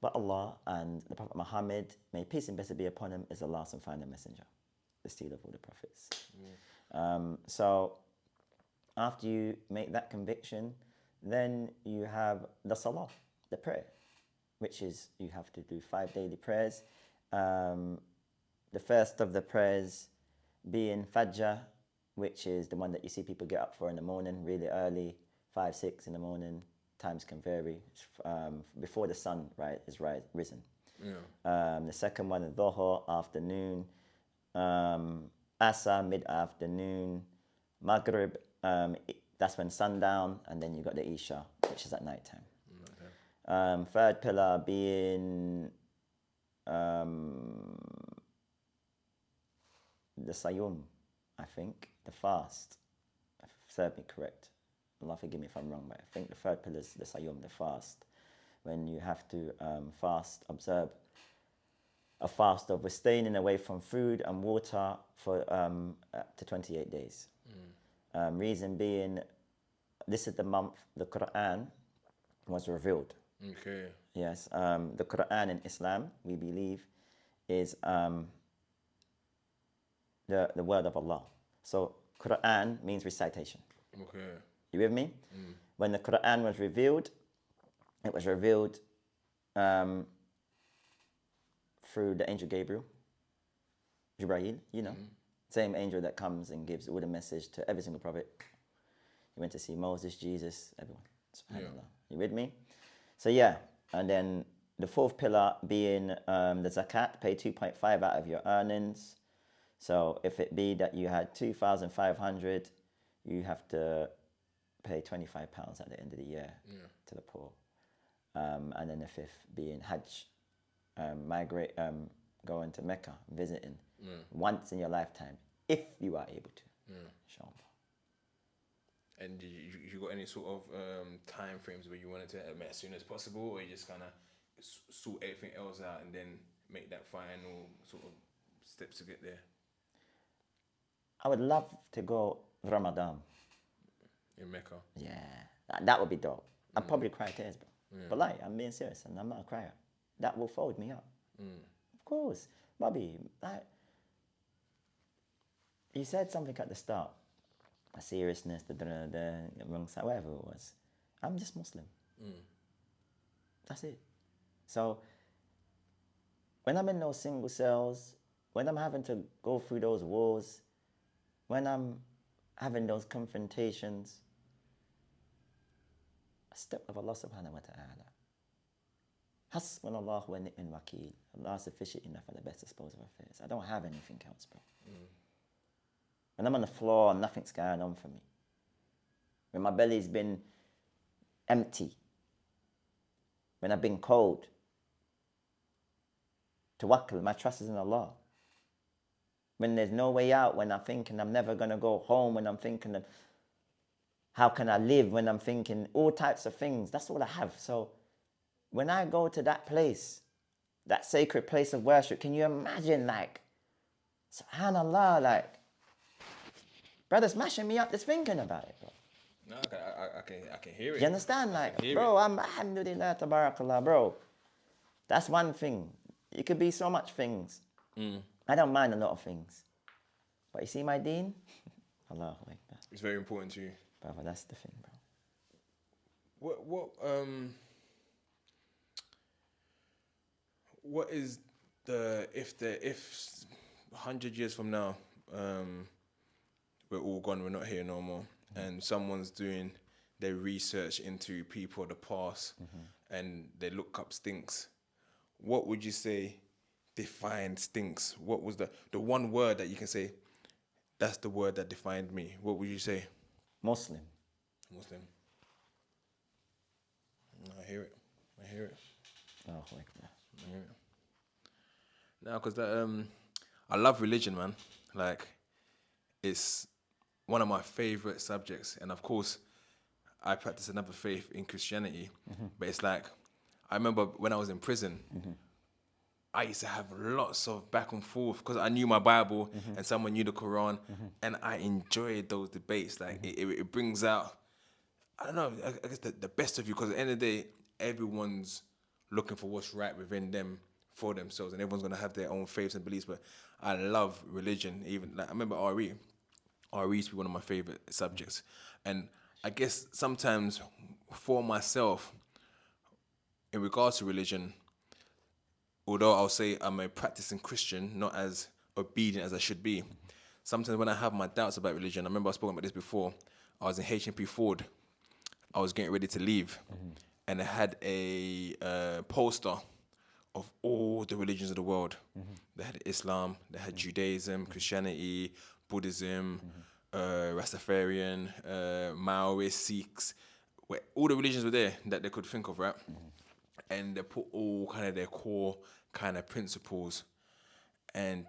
but Allah, and the Prophet Muhammad, may peace and blessing be upon him, is the last and final messenger, the seal of all the prophets. So after you make that conviction, then you have the salah, the prayer, which is you have to do 5 daily prayers. The first of the prayers being Fajr, which is the one that you see people get up for in the morning, really early, 5, 6 in the morning. Times can vary, before the sun is risen. Yeah. The second one is Dhuhr, afternoon. Asr, mid-afternoon. Maghrib, that's when sundown, and then you got the Isha, which is at night time. Third pillar being the Sayyum, I think, the fast. Serve me correct. Allah forgive me if I'm wrong, but I think the third pillar is the Sayyum, the fast. When you have to observe a fast of abstaining away from food and water for up to 28 days. Reason being, this is the month the Quran was revealed. Okay. Yes, the Quran in Islam, we believe, is the word of Allah. So Quran means recitation. Okay. You with me? When the Quran was revealed, it was revealed through the angel Gabriel, Jibreel, you know. Same angel that comes and gives all the message to every single prophet. He went to see Moses, Jesus, everyone. SubhanAllah. You with me? So yeah, and then the fourth pillar being the zakat, pay 2.5 out of your earnings. So if it be that you had 2,500, you have to pay £25 at the end of the year to the poor. And then the fifth being Hajj, going to Mecca, visiting once in your lifetime, if you are able to. Inshallah. And you got any sort of time frames where you wanted to as soon as possible, or you just kind of sort everything else out and then make that final sort of steps to get there? I would love to go Ramadan. In Mecca? Yeah, that would be dope. I'd probably cry tears, bro. But like, I'm being serious, and I'm not a crier. That will fold me up. Of course. Bobby, like, you said something at the start. A seriousness, the wrong side, whatever it was. I'm just Muslim. That's it. So, when I'm in those single cells, when I'm having to go through those wars, when I'm having those confrontations, a step of Allah subhanahu wa ta'ala. Hasbunallahu wa ni'mal wakeel. Allah is sufficient enough for the best disposal of affairs. I don't have anything else, bro. When I'm on the floor, nothing's going on for me. When my belly's been empty. When I've been cold. tawakkul, my trust is in Allah. When there's no way out, when I'm thinking I'm never going to go home, when I'm thinking of how can I live, when I'm thinking all types of things, that's all I have. So when I go to that place, that sacred place of worship, can you imagine, like, subhanallah, like, brother's mashing me up just thinking about it, bro. No, I can hear it. You understand? Like, bro, I'm alhamdulillah, tabarakallah, bro. That's one thing. It could be so much things. I don't mind a lot of things. But you see my deen? Allahu Akbar. It's very important to you. Brother, that's the thing, bro. What is if 100 years from now, we're all gone, we're not here no more, and someone's doing their research into people of the past, and they look up Stinx, what would you say defined Stinx? What was the one word that you can say, that's the word that defined me? What would you say? Muslim. I hear it. Allahu Akbar. No, because I love religion, man. Like, it's one of my favorite subjects, and of course, I practice another faith in Christianity. But it's like, I remember when I was in prison, I used to have lots of back and forth because I knew my Bible and someone knew the Quran, and I enjoyed those debates. Like, it brings out, I don't know, I guess the best of you, because at the end of the day, everyone's looking for what's right within them for themselves, and everyone's going to have their own faiths and beliefs. But I love religion. Even like, I remember RE used to be one of my favorite subjects. And I guess sometimes for myself, in regards to religion, although I'll say I'm a practicing Christian, not as obedient as I should be, sometimes when I have my doubts about religion, I remember I've spoken about this before, I was in HMP Ford, I was getting ready to leave, and I had a poster of all the religions of the world. They had Islam, they had Judaism, Christianity, Buddhism, Rastafarian, Maoist, Sikhs, where all the religions were there that they could think of, right? And they put all kind of their core kind of principles, and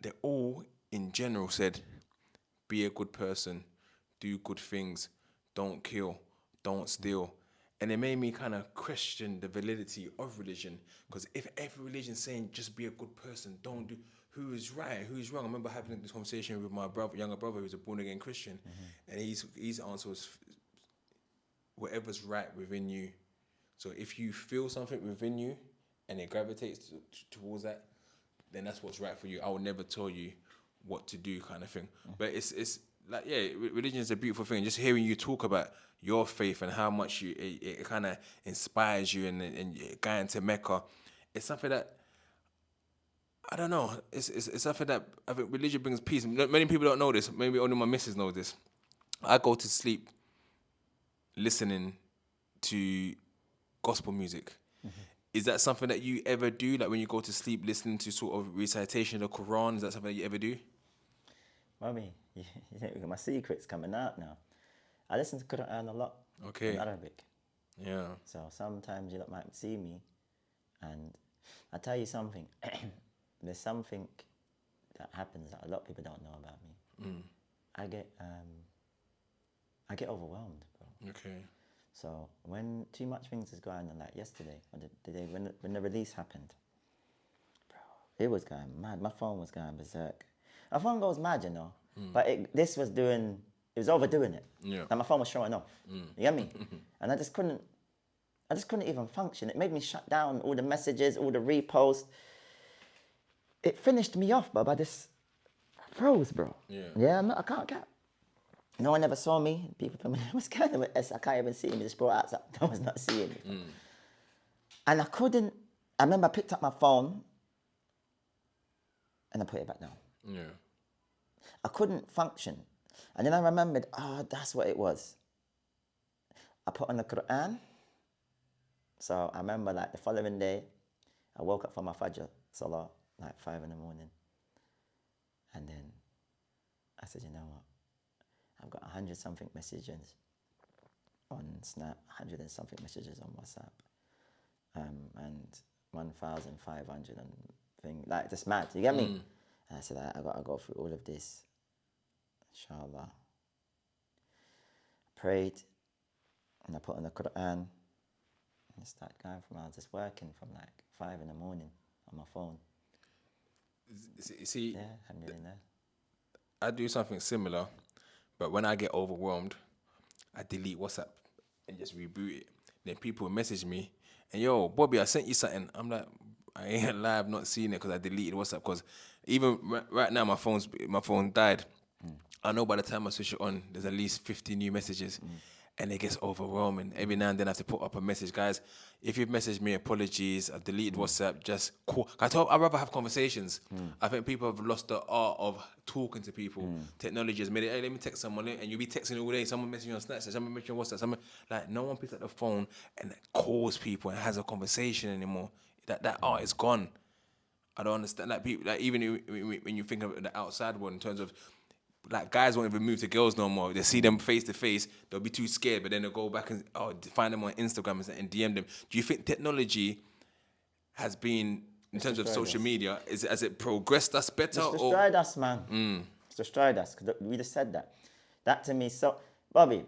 they all in general said, be a good person, do good things, don't kill, don't steal. And it made me kind of question the validity of religion, because if every religion is saying just be a good person, don't do, who is right, who is wrong? I remember having this conversation with my younger brother, who's a born again Christian, and his answer was, whatever's right within you. So if you feel something within you and it gravitates towards that, then that's what's right for you. I will never tell you what to do, kind of thing. But it's like, yeah, religion is a beautiful thing. Just hearing you talk about your faith and how much it kind of inspires you, and going to Mecca, it's something that, I don't know, it's something that I think religion brings peace. Many people don't know this. Maybe only my missus knows this. I go to sleep listening to gospel music. Is that something that you ever do? Like when you go to sleep, listening to sort of recitation of the Quran, is that something that you ever do? Mommy, my secret's coming out now. I listen to Quran a lot in Arabic. Yeah. So sometimes you might see me, and I tell you something. There's something that happens that a lot of people don't know about me. I get overwhelmed, bro. Okay. So when too much things is going on, like yesterday or the day when the release happened, bro, it was going mad. My phone was going berserk. My phone goes mad, you know, but it was overdoing it. Yeah. And my phone was showing off. You get me? And I just couldn't even function. It made me shut down all the messages, all the reposts. It finished me off, bro. I just froze, bro. Yeah. I can't get. No one ever saw me. People told me, what's going on with this? I can't even see him. He just brought out something. No one's not seeing me. And I remember I picked up my phone and I put it back down. Yeah. I couldn't function. And then I remembered, that's what it was. I put on the Quran. So I remember like the following day, I woke up for my Fajr Salah, like 5 a.m. And then I said, you know what? I've got 100 something messages on Snap, 100 and something messages on WhatsApp. And 1,500 and thing. Like, just mad. You get me? And I said, I got to go through all of this. Inshallah. Prayed. And I put on the Quran. And I started going from, I was just working from like 5 in the morning on my phone. See, Yeah, alhamdulillah. I do something similar, but when I get overwhelmed, I delete WhatsApp and just reboot it. Then people message me, and yo, Bobby, I sent you something. I'm like, I ain't live, not seeing it because I deleted WhatsApp. Because even right now, my phone died. I know by the time I switch it on, there's at least 50 new messages. And it gets overwhelming. Every now and then I have to put up a message. Guys, if you've messaged me, apologies. I've deleted WhatsApp. Just call. I'd rather have conversations. I think people have lost the art of talking to people. Technology has made it, hey, let me text someone. And you'll be texting all day. Someone messaging you on Snapchat. Someone messaging you on WhatsApp. Like, no one picks up the phone and calls people and has a conversation anymore. That art is gone. I don't understand. Like, people, like even when you think of the outside world in terms of, like, guys won't even move to girls no more. They see them face to face, they'll be too scared, but then they'll go back and find them on Instagram and DM them. Do you think technology has been, in terms of social media, has it progressed us better? It's destroyed us, man. It's destroyed us. 'Cause we just said that. That to me, so, Bobby,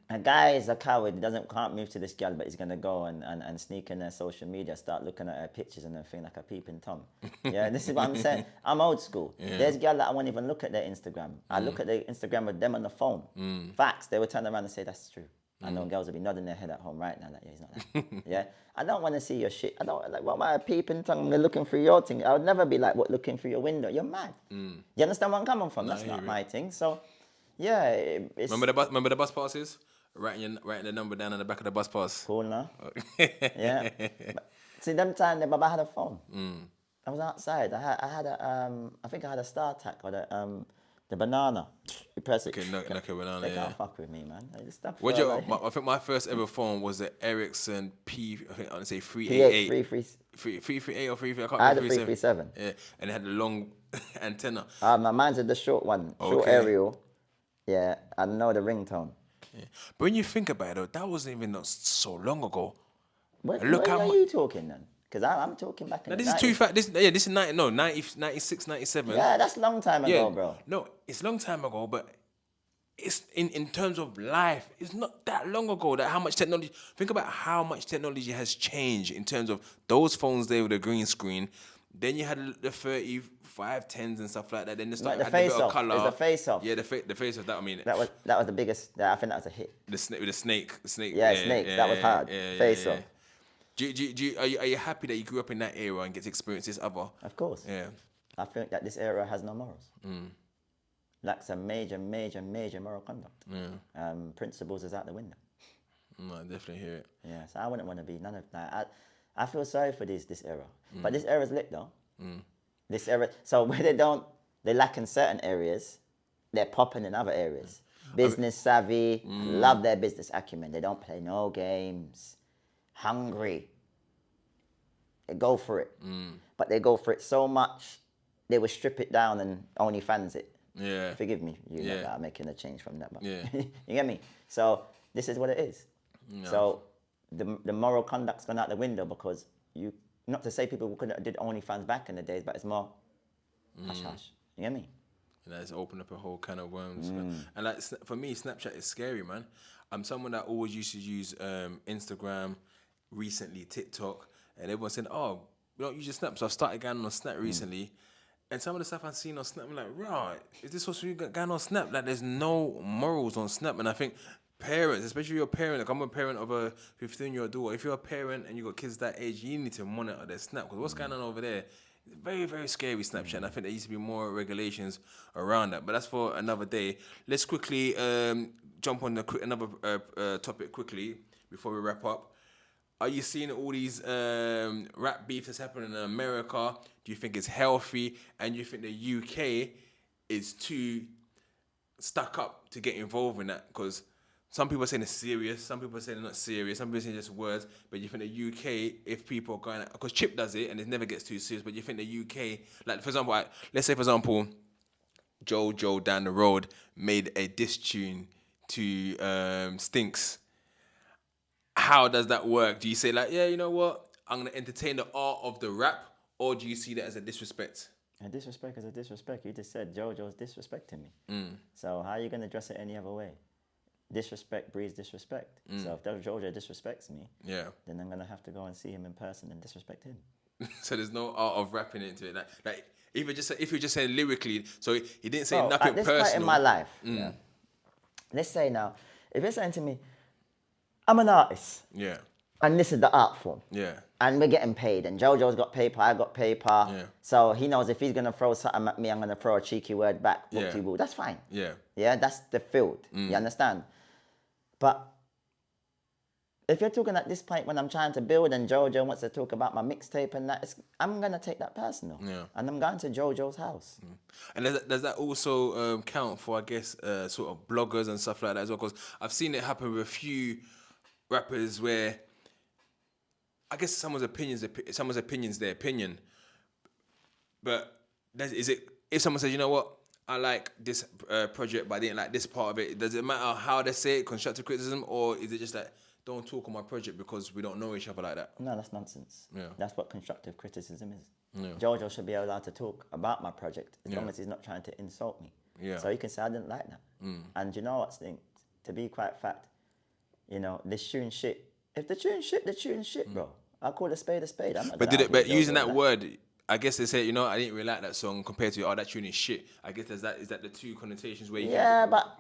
a guy is a coward. He can't move to this girl, but he's going to go and sneak in their social media, start looking at her pictures and everything like a peeping Tom. Yeah, this is what I'm saying. I'm old school. Yeah. There's girls that I won't even look at their Instagram. I look at their Instagram with them on the phone. Facts. They would turn around and say, that's true. I know girls will be nodding their head at home right now, like, yeah, he's not that. Yeah? I don't want to see your shit. I don't, like, what am I, a peeping Tom? They're looking through your thing. I would never be like, what, looking through your window? You're mad. You understand where I'm coming from? That's not my thing. So, yeah. It's Remember the bus passes? Writing the number down on the back of the bus pass. cool now. Yeah. But, see, them time, Baba had a phone. I was outside. I think I had a StarTAC or the banana. You press it. Okay, knock a banana, They yeah. can't fuck with me, man. They just stop. I think my first ever phone was the Ericsson I want to say 388. 338 or 338, I can't I had a remember. 337. Yeah, and it had a long antenna. Mine's the short one. Short aerial. Yeah, I know the ringtone. Yeah. But when you think about it, though, that wasn't even not so long ago. What are you talking then? Because I'm talking back in the This 90s. is too fat. This is 96, 97. Yeah, that's a long time ago, bro. No, it's a long time ago, but it's in terms of life, it's not that long ago. That how much technology. Think about how much technology has changed in terms of those phones there with the green screen. Then you had the 3510s and stuff like that. Then they started the adding a bit of face-off. color. It's the face-off. Yeah, the face off. That I mean. That was the biggest. I think that was a hit. The snake with the snake. Yeah, snake. That was hard. Face-off. Are you happy that you grew up in that era and get to experience this other? Of course. Yeah. I think that this era has no morals. Lacks a major moral conduct. Yeah. Principles is out the window. I definitely hear it. Yeah, so I wouldn't want to be none of that. I feel sorry for this era. But this era's lit though. This era, so where they lack in certain areas, they're popping in other areas. Business savvy, love their business acumen. They don't play no games. Hungry. They go for it. But they go for it so much, they will strip it down and OnlyFans it. Yeah. Forgive me, I'm making a change from that. But Yeah. you get me? So this is what it is. No. So the moral conduct's gone out the window because not to say people couldn't have did OnlyFans back in the days, but it's more hush. You get me? It's opened up a whole can of worms. And like for me, Snapchat is scary, man. I'm someone that always used to use Instagram, recently TikTok, and everyone said, "Oh, we don't use your Snap." So I've started going on Snap recently, and some of the stuff I've seen on Snap, I'm like, right, is this what's really going on Snap? Like, there's no morals on Snap, and I think parents, especially your parent, like I'm a parent of a 15-year-old daughter. If you're a parent and you got kids that age, you need to monitor their Snap because what's going on over there. Very, very scary Snapchat, and I think there used to be more regulations around that. But that's for another day. Let's quickly jump on another topic quickly before we wrap up. Are you seeing all these rap beef that's happening in America? Do you think it's healthy? And do you think the UK is too stuck up to get involved in that? Because some people are saying it's serious, some people are saying it's not serious, some people are saying just words, but you think the UK, if people are going, because Chip does it and it never gets too serious, but you think the UK, like for example, let's say for example, Joe down the road made a diss tune to Stinx. How does that work? Do you say like, yeah, you know what, I'm gonna entertain the art of the rap, or do you see that as a disrespect? A disrespect is a disrespect. You just said JoJo's disrespecting me. So how are you going to address it any other way? Disrespect breeds disrespect. So if JoJo disrespects me, then I'm going to have to go and see him in person and disrespect him. So there's no art of rapping into it. Like if you're just saying lyrically, so he didn't say Bro, nothing at this personal. point in my life, yeah, let's say now, if you're saying to me, I'm an artist, Yeah. and this is the art form, Yeah. and we're getting paid, and JoJo's got paper, I got paper, Yeah. so he knows if he's gonna throw something at me, I'm gonna throw a cheeky word back. Yeah. Whoop-de-woo. That's fine. Yeah. Yeah, that's the field. You understand? But if you're talking at this point when I'm trying to build and JoJo wants to talk about my mixtape and that, I'm gonna take that personal. Yeah. And I'm going to JoJo's house. And does that also count for, I guess, sort of bloggers and stuff like that as well? Because I've seen it happen with a few rappers where, I guess someone's opinion's their opinion. But is it, if someone says, you know what, I like this project, but I didn't like this part of it, does it matter how they say it, constructive criticism, or is it just that, don't talk on my project because we don't know each other like that? No, that's nonsense. Yeah. That's what constructive criticism is. Yeah. JoJo should be allowed to talk about my project as long as he's not trying to insult me. Yeah. So you can say I didn't like that. And you know what, Stinx? To be quite fact, you know, this tune shit. If the tune shit, the tune shit, bro. I'll call a spade a spade. I'm not But gonna argue with using JoJo that word, I guess they say, you know, I didn't really like that song compared to, oh, that tune is shit. I guess is that the two connotations where you Yeah, but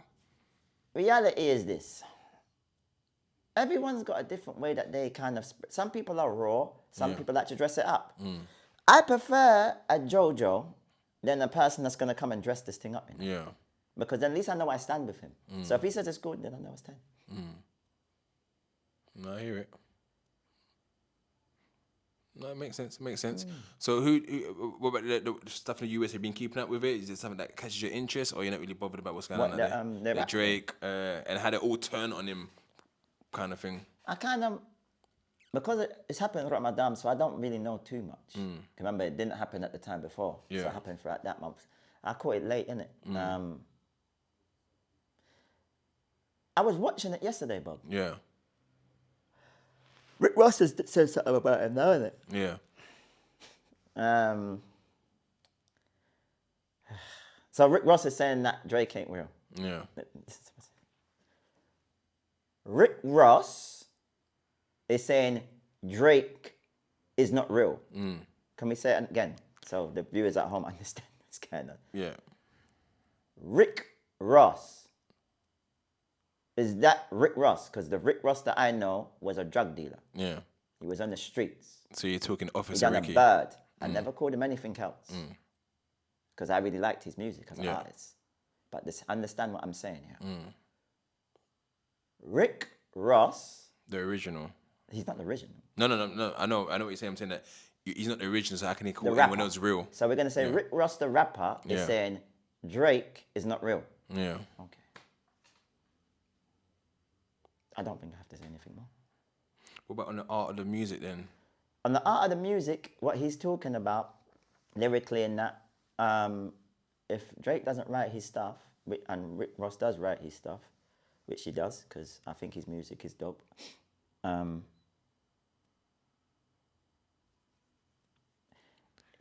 reality is this. Everyone's got a different way that they kind of... Some people are raw. Some people like to dress it up. I prefer a JoJo than a person that's going to come and dress this thing up. You know? Yeah. Because then at least I know I stand with him. So if he says it's good, then I know I stand. No, I hear it. No, it makes sense. Makes sense. So what about the stuff in the US? Have you been keeping up with it? Is it something that catches your interest, or you're not really bothered about what's going on there? The Drake and how they all turn on him, kind of thing. I kind of, because it's happened throughout Ramadan, so I don't really know too much. Remember, it didn't happen at the time before. So it happened throughout that month. I caught it late, innit? I was watching it yesterday, Bob. Yeah. Rick Ross has said something about him now, isn't it? Yeah. So Rick Ross is saying that Drake ain't real. Yeah. Rick Ross is saying Drake is not real. Can we say it again so the viewers at home understand what's going on? Yeah. Rick Ross. Is that Rick Ross? Because the Rick Ross that I know was a drug dealer. Yeah. He was on the streets. So you're talking He Officer done Ricky. a bird. I never called him anything else. Because I really liked his music as an artist. But understand what I'm saying here. Rick Ross. The original. He's not the original. No. I know what you're saying. I'm saying that he's not the original, so how can he call The him when rapper. it was real? So we're going to say Rick Ross, the rapper, is saying Drake is not real. Yeah. Okay. I don't think I have to say anything more. What about on the art of the music then? On the art of the music, what he's talking about lyrically in that, if Drake doesn't write his stuff, and Rick Ross does write his stuff, which he does, because I think his music is dope.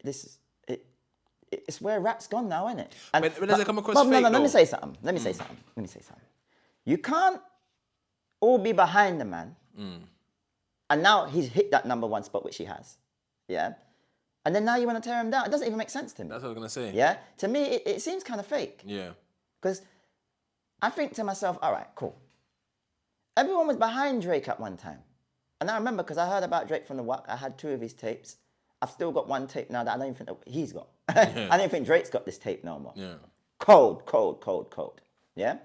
This is it's where rap's gone now, isn't it? And, but does it come across no, fake, let me though? say something. Let me say something. You can't all be behind the man. And now he's hit that #1 spot, which he has. Yeah. And then now you want to tear him down. It doesn't even make sense to me. That's what I was going to say. Yeah. To me, it seems kind of fake. Yeah. Because I think to myself, all right, cool. Everyone was behind Drake at one time. And I remember because I heard about Drake from the WAC. I had 2 of his tapes. I've still got 1 tape now that I don't even think that he's got. I don't think Drake's got this tape no more. Yeah. Cold. Yeah?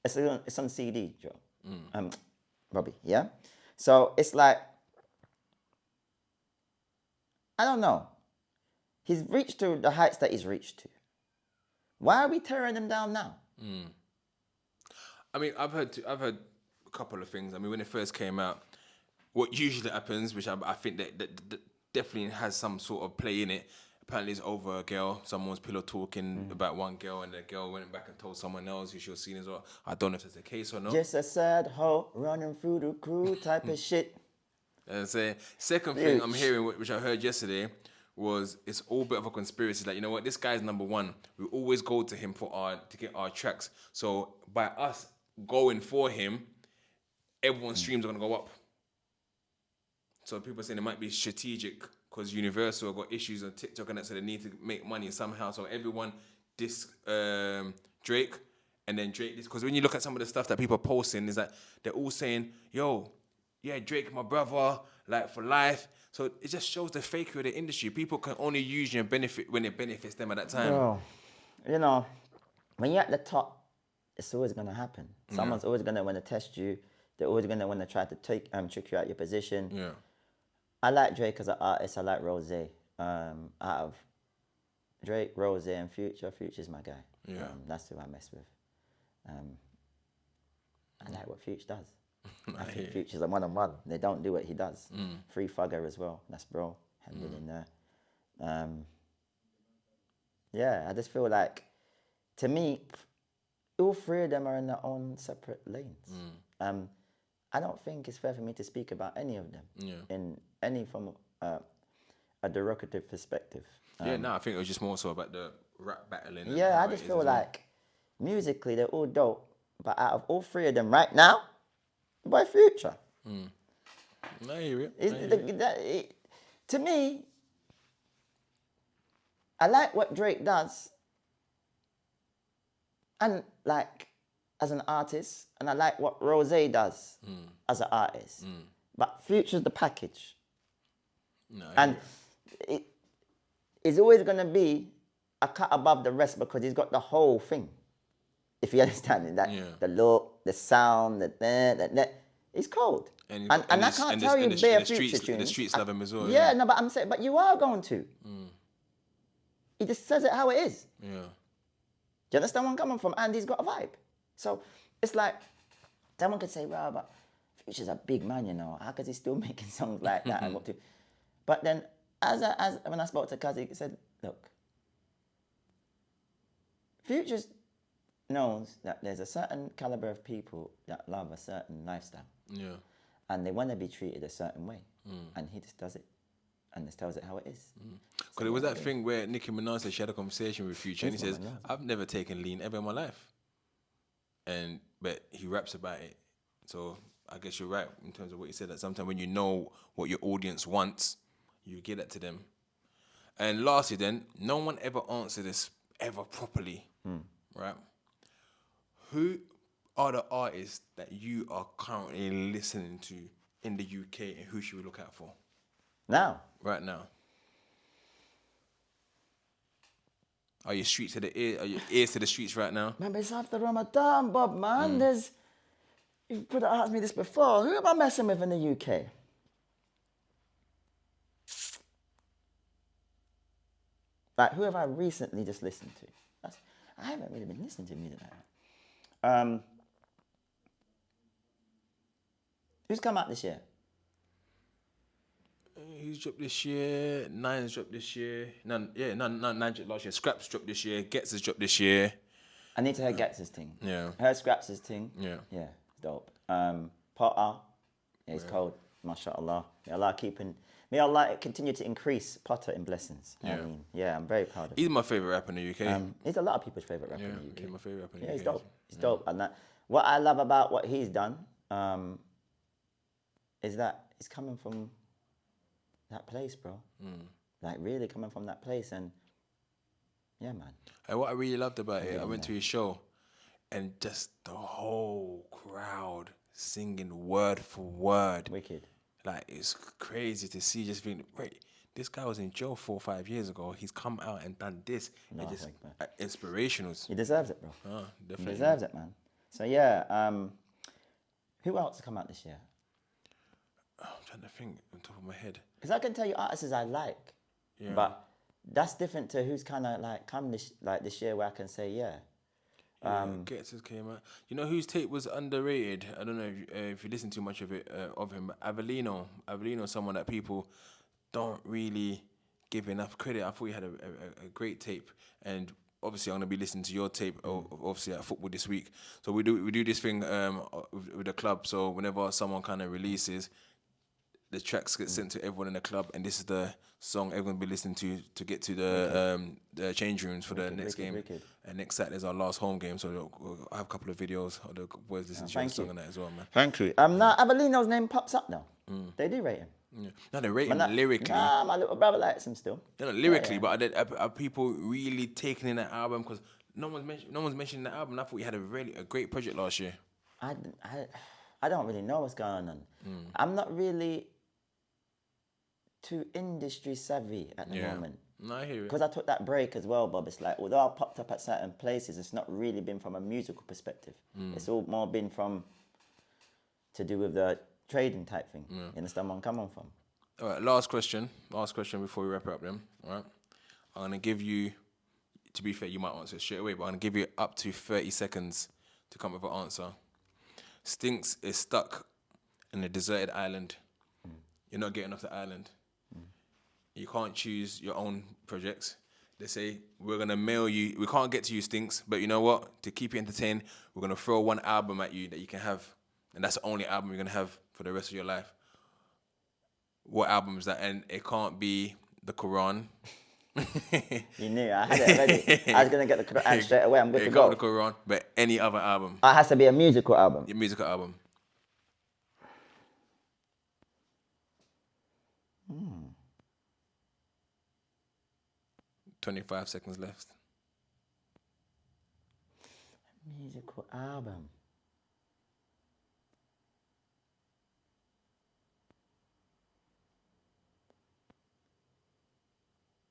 It's on CD, Joe. Robbie, yeah? So it's like, I don't know. He's reached to the heights that he's reached to. Why are we tearing him down now? I mean, I've heard a couple of things. I mean, when it first came out, what usually happens, which I think that definitely has some sort of play in it. Apparently, it's over a girl. Someone was pillow talking about one girl, and the girl went back and told someone else who she was seen as well. I don't know if that's the case or not. Just a sad hoe running through the crew type of shit. And say second thing I'm hearing, which I heard yesterday, was it's all a bit of a conspiracy. Like, you know what, this guy's number one. We always go to him to get our tracks. So by us going for him, everyone's streams are gonna go up. So people saying it might be strategic because Universal got issues on TikTok and that, so they need to make money somehow. So everyone Drake, and then Drake this, because when you look at some of the stuff that people are posting, is that they're all saying, "Yo, yeah, Drake, my brother, like for life." So it just shows the fakery of the industry. People can only use you and benefit when it benefits them at that time. Bro, you know, when you're at the top, it's always gonna happen. Someone's always gonna want to test you. They're always gonna want to try to trick you out your position. Yeah. I like Drake as an artist. I like Rose. Out of Drake, Rose, and Future, Future's my guy. Yeah. That's who I mess with. I like what Future does. I think Future's a one-on-one. They don't do what he does. Free Fugger as well. That's bro. Handed in there. Yeah, I just feel like, to me, all three of them are in their own separate lanes. I don't think it's fair for me to speak about any of them in any from a derogative perspective. I think it was just more so about the rap battling. Yeah, I just feel like musically they're all dope, but out of all three of them right now, by Future. I hear it. To me, I like what Drake does, and like as an artist, and I like what Rose does as an artist. But Future's the package. And it is always going to be a cut above the rest because he's got the whole thing. If you understand it, the look, the sound, that it's cold. And I can't tell you bare Future tunes. The streets love him as well. Yeah, no, but I'm saying, but you are going to. He just says it how it is. Yeah. Do you understand where I'm coming from? And he's got a vibe. So it's like, someone could say, well, but Future's a big man, you know. How could he still making songs like that? And what to? But then, as when I spoke to Kazi, he said, look, Future knows that there's a certain caliber of people that love a certain lifestyle. Yeah. And they want to be treated a certain way. And he just does it. And just tells it how it is. Because it was that thing where Nicki Minaj said she had a conversation with Future, and he says, I've never taken lean ever in my life. But he raps about it. So I guess you're right in terms of what you said, that sometimes when you know what your audience wants, you give that to them. And lastly then, no one ever answered this ever properly, right? Who are the artists that you are currently listening to in the UK, and who should we look out for? Now? Right now. Are your streets to the ear? Are your ears to the streets right now? Man, but it's after Ramadan, Bob, man. You could have asked me this before. Who am I messing with in the UK? Like, who have I recently just listened to? I haven't really been listening to music like that. Who's come out this year? Who's dropped this year? Nine's dropped this year. Nine dropped last year. Scraps dropped this year. Gets has dropped this year. I need to hear Gets' thing. Yeah. Heard Scraps' thing. Yeah. Yeah, dope. Potter, he's cold. MashaAllah. May Allah continue to increase Potter in blessings. Yeah. I mean, yeah, I'm very proud of him. He's my favourite rapper in the UK. He's a lot of people's favourite rapper in the UK. He's my favourite rapper in the UK. Yeah, he's dope. He's dope. And what I love about what he's done is that he's coming from that place, bro. Like, really coming from that place. And, yeah, man. And what I really loved about it, I went to his show, and just the whole crowd singing word for word. Wicked. Like, it's crazy to see, just think, wait, this guy was in jail 4 or 5 years ago. He's come out and done this. No, just inspirational. He deserves it, bro. Definitely. He deserves it, man. So, yeah, who else has come out this year? I'm trying to think on top of my head. Because I can tell you artists I like, but that's different to who's kind of like come this year where I can say, Gets came out. You know whose tape was underrated? I don't know if you listen too much of it of him. Avellino, someone that people don't really give enough credit. I thought he had a great tape, and obviously I'm gonna be listening to your tape. Obviously at football this week. So we do this thing with the club. So whenever someone kind of releases, the tracks get sent to everyone in the club, and this is the song everyone will be listening to get to the change rooms for the next game. And next Saturday's our last home game, so we'll have a couple of videos of the boys listening to the song and that as well, man. Thank you. Now Avellino's name pops up now. They do rate him. Yeah. No, they rate him lyrically. Nah, my little brother likes him still. They're not lyrically, but are people really taking in that album? Because no one's mentioning the album. I thought you had a great project last year. I don't really know what's going on. I'm not really too industry savvy at the moment. No, I hear it. Because I took that break as well, Bob. It's like, although I popped up at certain places, it's not really been from a musical perspective. It's all more been to do with the trading type thing. You understand where I'm coming from? All right, last question before we wrap it up then. All right. I'm going to give you, to be fair, you might answer it straight away, but I'm going to give you up to 30 seconds to come up with an answer. Stinx is stuck in a deserted island. You're not getting off the island. You can't choose your own projects. They say, we're going to mail you. We can't get to you, Stinx, but you know what? To keep you entertained, we're going to throw one album at you that you can have. And that's the only album you're going to have for the rest of your life. What album is that? And it can't be the Quran. You knew, I had it ready. I was going to get the Quran straight away. I'm good to go. It can't be the Quran, but any other album. It has to be a musical album. Your musical album. 25 seconds left. Musical album.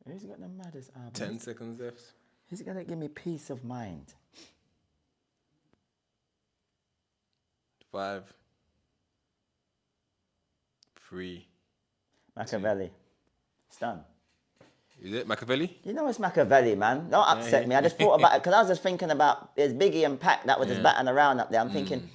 Who's got the maddest album? 10 seconds left. Who's going to give me peace of mind? 5, 3. Machiavelli. It's done. Is it Machiavelli? You know it's Machiavelli, man. Don't upset me. I just thought about it because I was just thinking about there's Biggie and Pac that was just batting around up there. I'm thinking,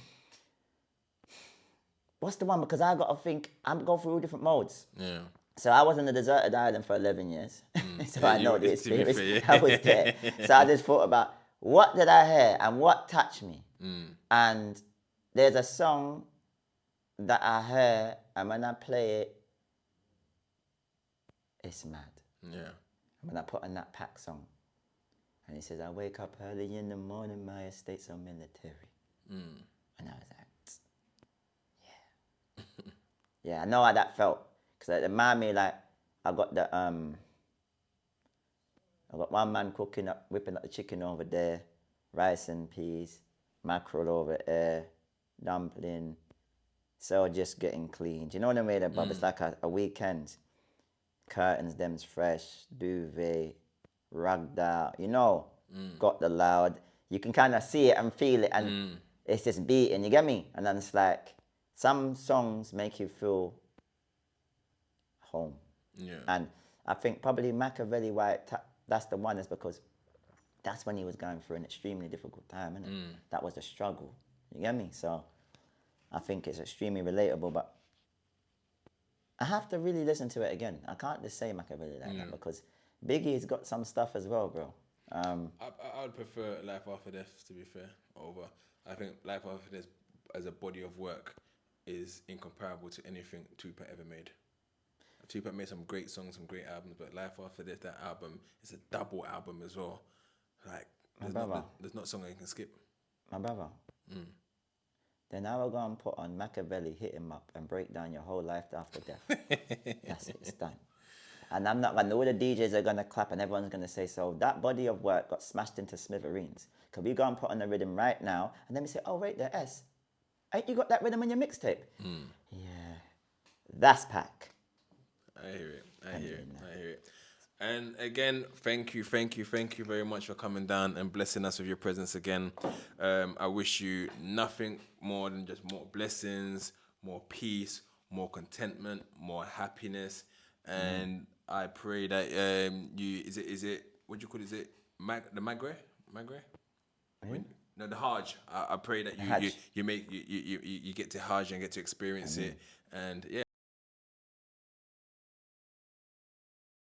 what's the one? Because I got to think, I'm going through all different modes. Yeah. So I was on a deserted island for 11 years. So I know the experience. Fair, I was there. So I just thought about what did I hear and what touched me. And there's a song that I heard, and when I play it, it's mad. Yeah. When I put on that Pac song, and he says, I wake up early in the morning, my estate's so military. And I was like, yeah. Yeah, I know how that felt. Because it reminded me, like, I got one man whipping up the chicken over there, rice and peas, mackerel over there, dumpling, so just getting clean. Do you know what I mean, Bob? It's like a weekend. Curtains, them's fresh, duvet, rugged out, you know, got the loud. You can kind of see it and feel it, and it's just beating, you get me? And then it's like, some songs make you feel home. Yeah. And I think probably Machiavelli, why that's the one, is because that's when he was going through an extremely difficult time, innit? That was the struggle, you get me? So I think it's extremely relatable, but I have to really listen to it again. I can't just say Machiavelli like that, because Biggie's got some stuff as well, bro. I would prefer Life After Death, to be fair, over. I think Life After Death as a body of work is incomparable to anything Tupac ever made. Tupac made some great songs, some great albums, but Life After Death, that album, is a double album as well. Like, there's not a song I can skip. My brother. Then I will go and put on Machiavelli, hit him up, and break down your whole life after death. That's it, it's done. And I'm not going to, all the DJs are going to clap and everyone's going to say, so that body of work got smashed into smithereens. Could we go and put on the rhythm right now? And then we say, oh, wait, the S. Ain't you got that rhythm on your mixtape? Yeah. That's Pac. I hear it. I hear it. And again, thank you very much for coming down and blessing us with your presence again. I wish you nothing more than just more blessings, more peace, more contentment, more happiness, and I pray that is it what do you call it? Is it the Magre? No, the Hajj. I pray that you get to Hajj and get to experience it, and yeah.